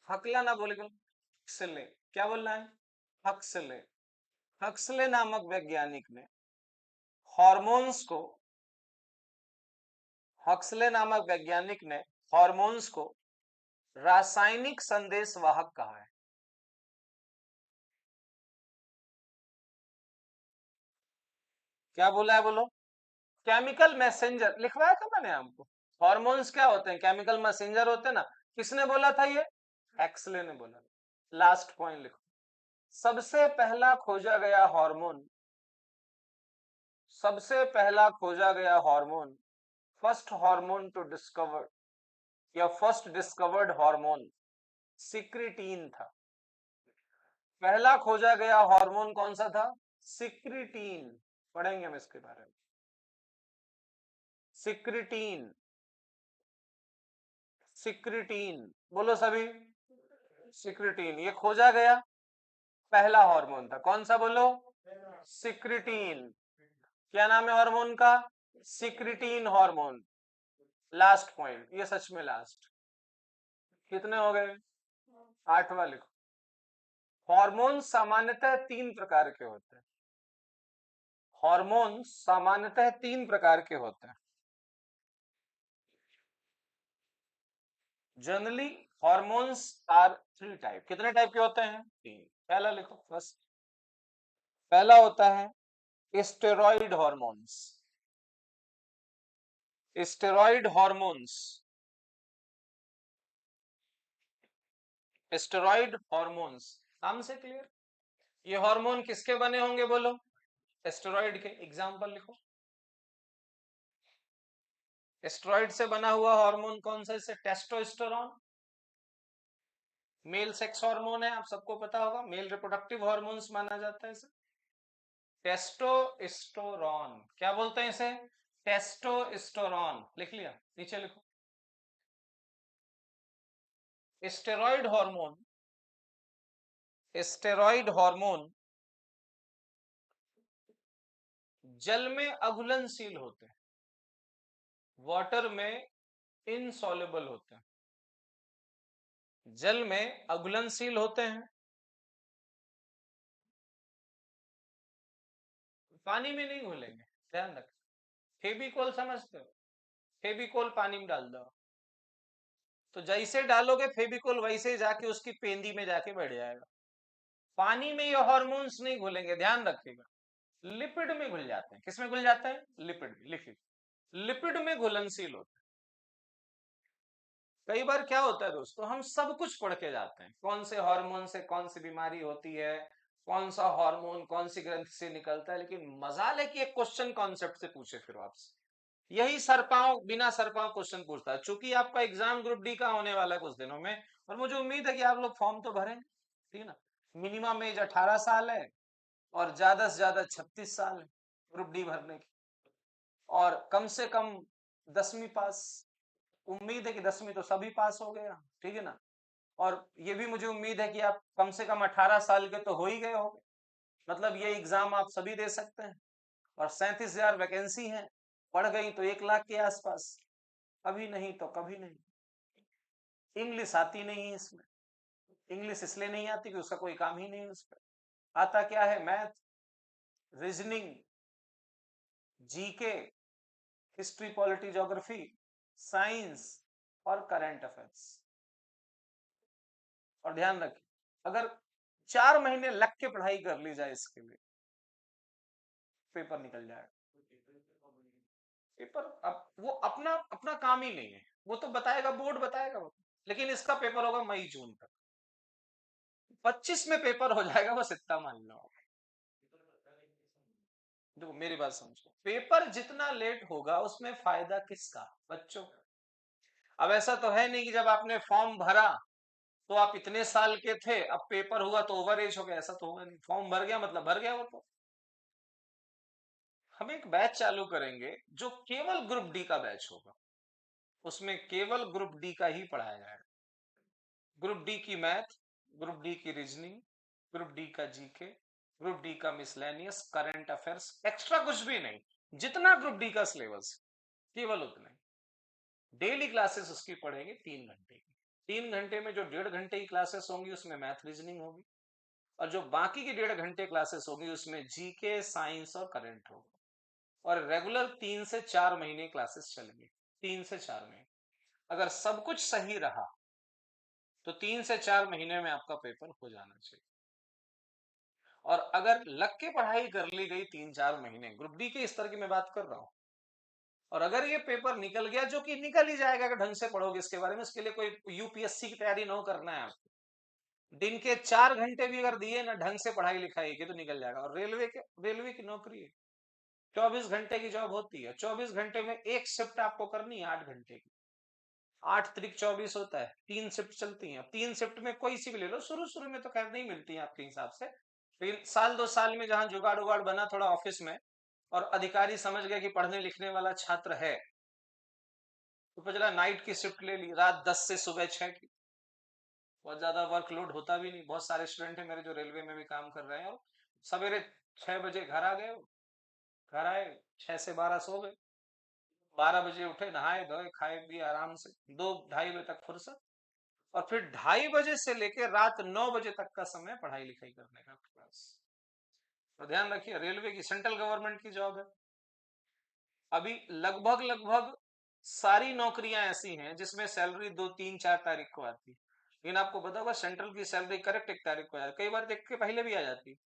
हकला ना बोले, हक्सले। क्या बोलना है? हक्सले। हक्सले नामक वैज्ञानिक ने हॉर्मोन्स को, हक्सले नामक वैज्ञानिक ने हॉर्मोन्स को रासायनिक संदेश वाहक कहा है। क्या बोला है? बोलो। केमिकल मैसेंजर लिखवाया था मैंने आपको। हॉर्मोन्स क्या होते हैं? केमिकल मैसेंजर होते हैं ना। किसने बोला था ये? एक्सले ने बोला। लास्ट पॉइंट लिखो। सबसे पहला खोजा गया हार्मोन, सबसे पहला खोजा गया hormone, first hormone to discover या फर्स्ट डिस्कवर्ड हार्मोन सिक्रिटीन था। पहला खोजा गया हार्मोन कौन सा था? सिक्रिटीन। पढ़ेंगे हम इसके बारे में। सिक्रिटीन, सिक्रिटीन, बोलो सभी। सिक्रिटीन, ये खोजा गया पहला हार्मोन था। कौन सा? बोलो। सिक्रिटीन। क्या नाम है हार्मोन का? सिक्रिटीन हार्मोन। लास्ट पॉइंट, ये सच में लास्ट। कितने हो गए? 8वां लिखो। हार्मोन सामान्यतः 3 प्रकार के होते हैं। हार्मोन सामान्यतः 3 प्रकार के होते हैं। Generally hormones are 3 type. कितने टाइप के होते हैं? 3। पहला लिखो, फर्स्ट। पहला होता है steroid hormones. Steroid hormones, steroid hormones, नाम से क्लियर। ये हार्मोन किसके बने होंगे? बोलो। स्टेरॉइड के। एग्जांपल लिखो। स्टेरॉइड से बना हुआ हार्मोन कौन सा? इसे टेस्टोस्टेरोन, मेल सेक्स हार्मोन है, आप सबको पता होगा। मेल रिप्रोडक्टिव हार्मोन्स माना जाता है इसे। टेस्टोस्टेरोन, क्या बोलते हैं इसे? टेस्टोस्टेरोन। लिख लिया? नीचे लिखो। स्टेरॉइड हार्मोन, स्टेरॉइड हार्मोन जल में अघुलनशील होते हैं, वाटर में इनसॉल्युबल होते हैं। जल में अघुलनशील होते हैं, पानी में नहीं घुलेंगे, ध्यान रख। फेविकोल समझते हो? फेविकोल पानी में डाल दो, तो जैसे डालोगे फेविकोल वैसे जाके उसकी पेंदी में जाके बैठ जाएगा। पानी में ये हार्मोन्स नहीं घुलेंगे, ध्यान रखिएगा। लिपिड में घुल जाते हैं। किसमें घुल जाते हैं? लिपिड में। लिखिए, लिपिड में घुलनशील होते हैं। कई बार क्या होता है दोस्तों, हम सब कुछ पढ़ के जाते हैं, कौन से हार्मोन से कौन सी बीमारी होती है, कौन सा हार्मोन कौन सी ग्रंथि से निकलता है, लेकिन मजाल है कि एक क्वेश्चन कॉन्सेप्ट से पूछे फिर आपसे। यही सर पांव बिना सर पांव क्वेश्चन पूछता है, चूंकि आपका एग्जाम ग्रुप डी का होने वाला है कुछ दिनों में, और मुझे उम्मीद है कि आप लोग फॉर्म तो भरेंगे, ठीक है ना। मिनिमम एज 18 साल है और ज्यादा से ज्यादा 36 साल है ग्रुप डी भरने की, और कम से कम 10वीं पास। उम्मीद है कि 10वीं तो सभी पास हो गया, ठीक है ना। और ये भी मुझे उम्मीद है कि आप कम से कम 18 साल के तो हो ही गए होंगे, मतलब ये एग्जाम आप सभी दे सकते हैं। और 37,000 वैकेंसी है, पढ़ गई तो 1 लाख के आसपास, कभी नहीं तो कभी नहीं। इंग्लिश आती नहीं है इसमें, इंग्लिश इसलिए नहीं आती कि उसका कोई काम ही नहीं है उस पर। आता क्या है, math, reasoning, GK, history, polity, geography, science और करंट अफेयर्स। और ध्यान रखें, अगर 4 महीने लग के पढ़ाई कर ली जाए इसके लिए, पेपर निकल जाएगा। पेपर अब वो अपना अपना काम ही नहीं है, वो तो बताएगा, बोर्ड बताएगा वो, लेकिन इसका पेपर होगा मई जून तक। 25 में पेपर हो जाएगा, बस इतना मान लो। देखो मेरी बात समझो, पेपर जितना लेट होगा उसमें फायदा किसका, बच्चों का। अब ऐसा तो है नहीं कि जब आपने फॉर्म भरा तो आप इतने साल के थे, अब पेपर हुआ तो ओवर एज हो गया, ऐसा तो होगा नहीं। फॉर्म भर गया मतलब भर गया वो तो। हम एक बैच चालू करेंगे जो केवल ग्रुप डी का बैच होगा, उसमें केवल ग्रुप डी का ही पढ़ाया जाएगा। ग्रुप डी की मैथ, ग्रुप डी की रीजनिंग, ग्रुप डी का जीके, ग्रुप डी का मिसलेनियस, करंट अफेयर्स, एक्स्ट्रा कुछ भी नहीं। जितना ग्रुप डी का सिलेबस केवल उतना ही। डेली क्लासेस उसकी पढ़ेंगे 3 घंटे की। 3 घंटे में जो 1.5 घंटे की क्लासेस होंगी उसमें मैथ रीजनिंग होगी, और जो बाकी की 1.5 घंटे क्लासेस होगी उसमें जीके, साइंस और करंट होगा। और रेगुलर 3 से 4 महीने क्लासेस चलेंगे, 3 से 4 महीने। अगर सब कुछ सही रहा तो 3 से 4 महीने में आपका पेपर हो जाना चाहिए। और अगर लग के पढ़ाई कर ली गई 3-4 महीने, ग्रुप डी के स्तर की मैं बात कर रहा हूं, और अगर ये पेपर निकल गया, जो कि निकल ही जाएगा अगर ढंग से पढ़ोगे इसके बारे में, इसके लिए कोई यूपीएससी की तैयारी ना करना है आपको। दिन के 4 घंटे भी अगर दिए ना ढंग से पढ़ाई लिखाई की, तो निकल जाएगा। और रेलवे की नौकरी है, 24 घंटे की जॉब होती है, 24 घंटे में एक शिफ्ट आपको करनी है 8 घंटे की। 8 त्रिक 24 होता है, 3 शिफ्ट चलती हैं। अब 3 शिफ्ट में कोई सी भी ले लो, शुरू शुरू में तो खैर नहीं मिलती है आपके हिसाब से, लेकिन साल 2 साल में जहां जुगाड़ उगाड़ बना थोड़ा ऑफिस में, और अधिकारी समझ गए कि पढ़ने लिखने वाला छात्र है, तो पता नाइट की शिफ्ट ले ली, रात 10 से सुबह 6 की। बहुत ज्यादा वर्कलोड होता भी नहीं, बहुत सारे स्टूडेंट हैं मेरे जो रेलवे में भी काम कर रहे हैं, और सवेरे 6 बजे घर आ गए, घर आए 6 से 12 सो गए, 12 बजे उठे, नहाए धोए खाए पिए आराम से, 2-2:30 बजे तक फुर्सत, और फिर 2:30 बजे से लेकर रात 9 बजे तक का समय पढ़ाई लिखाई करने का आपके पास। तो ध्यान रखिए, रेलवे की सेंट्रल गवर्नमेंट की जॉब है। अभी लगभग लगभग सारी नौकरियां ऐसी हैं जिसमें सैलरी 2, 3, 4 तारीख को आती है, लेकिन आपको पता होगा सेंट्रल की सैलरी करेक्ट 1 तारीख को आ जाती है, कई बार देख के पहले भी आ जाती है।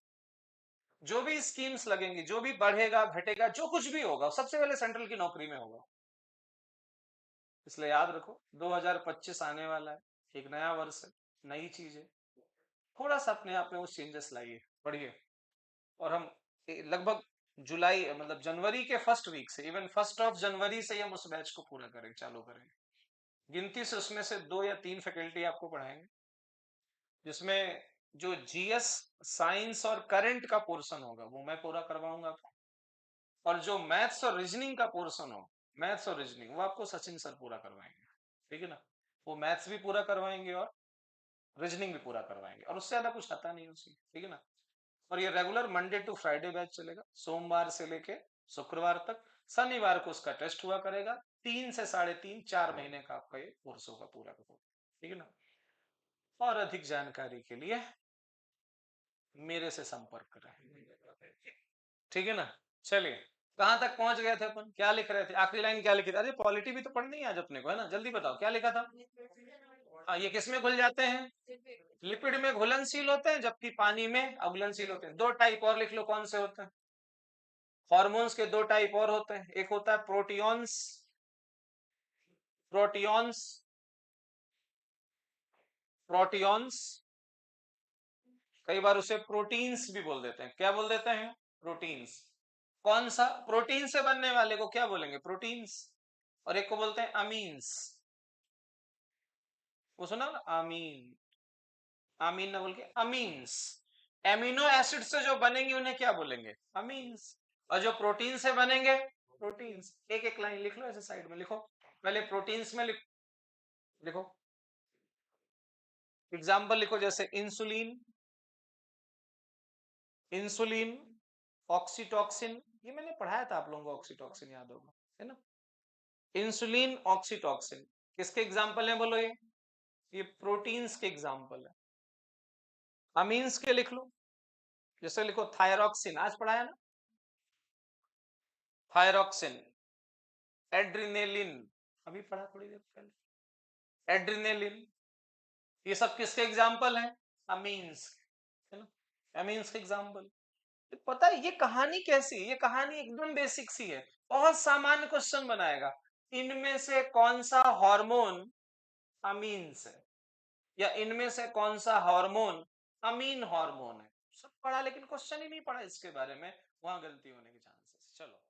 जो भी स्कीम्स लगेंगी, जो भी बढ़ेगा घटेगा, जो कुछ भी होगा, सबसे पहले सेंट्रल की नौकरी में होगा। इसलिए याद रखो, 2025 आने वाला है, एक नया वर्ष है, नई चीज है, थोड़ा सा अपने आप में उस चेंजेस लाइए, पढ़िए। और हम लगभग जुलाई मतलब जनवरी के फर्स्ट वीक से, इवन 1 जनवरी से हम उस बैच को पूरा करें, चालू करेंगे। गिनती से उसमें से 2 या 3 फैकल्टी आपको पढ़ाएंगे, जिसमें जो जीएस, साइंस और करंट का पोर्शन होगा वो मैं पूरा करवाऊंगा आपको, और जो मैथ्स और रीजनिंग का पोर्शन हो, मैथ्स और रीजनिंग, वो आपको सचिन सर पूरा करवाएंगे, ठीक है ना। वो मैथ्स भी पूरा करवाएंगे और रीजनिंग भी पूरा करवाएंगे, और उससे ज्यादा कुछ आता नहीं उसी, ठीक है ना। और ये regular Monday to Friday batch चलेगा, सोमवार से लेके शुक्रवार तक। शनिवार को उसका टेस्ट हुआ करेगा। 3 से 3.5-4 महीने का आपका ये कोर्स होगा पूरा का पूरा, ठीक है ना। और अधिक जानकारी के लिए मेरे से संपर्क करें, ठीक है ना। चलिए, कहां तक पहुंच गए थे अपन, क्या लिख रहे थे, आखिरी लाइन क्या लिखी थी, अरे पॉलिटी भी तो पढ़नी है आज अपने को, है ना, जल्दी बताओ क्या लिखा था। हाँ, ये किस में घुल जाते हैं, लिपिड में घुलनशील होते हैं, जबकि पानी में अघुलनशील होते हैं। 2 टाइप और लिख लो कौन से होते हैं। हॉर्मोन्स के 2 टाइप और होते हैं, एक होता है प्रोटियोन्स, प्रोटियोन्स, प्रोटियोन्स, कई बार उसे प्रोटीन्स भी बोल देते हैं। क्या बोल देते हैं? प्रोटीन्स। कौन सा? प्रोटीन से बनने वाले को क्या बोलेंगे? प्रोटीन्स। और एक को बोलते हैं अमीन्स। वो सुना ना, अमीन। अमीन ना बोल के अमीन्स। एमिनो एसिड से जो बनेंगे उन्हें क्या बोलेंगे? अमीन्स। और जो प्रोटीन से बनेंगे, प्रोटीन्स। एक एक लाइन लिख लो, ऐसे साइड में लिखो। पहले प्रोटीन्स में लिखो, एग्जाम्पल लिखो, जैसे इंसुलिन, इंसुलिन, ऑक्सीटॉक्सिन। ये मैंने पढ़ाया था आप लोगों को, ऑक्सीटॉक्सिन याद होगा, है ना? इंसुलिन, ऑक्सीटॉक्सिन किसके एग्जाम्पल है बोलो? ये प्रोटीन्स के एग्जाम्पल है। अमीन्स के लिख लो, जैसे लिखो थायरॉक्सिन, आज पढ़ाया ना, थायरॉक्सिन। एड्रिनेलिन, अभी पढ़ा थोड़ी देर पहले, एड्रिनेलिन। ये सब किसके एग्जाम्पल हैं? अमीन्स, है ना? अमीन्स के एग्जाम्पल। पता है ये कहानी कैसी? ये कहानी एकदम बेसिक सी है, बहुत सामान्य क्वेश्चन बनाएगा। इनमें से कौन सा हार्मोन अमीन्स है, या इनमें से कौन सा हार्मोन अमीन हार्मोन है? सब पढ़ा, लेकिन क्वेश्चन ही नहीं पढ़ा इसके बारे में, वहां गलती होने के चांसेस। चलो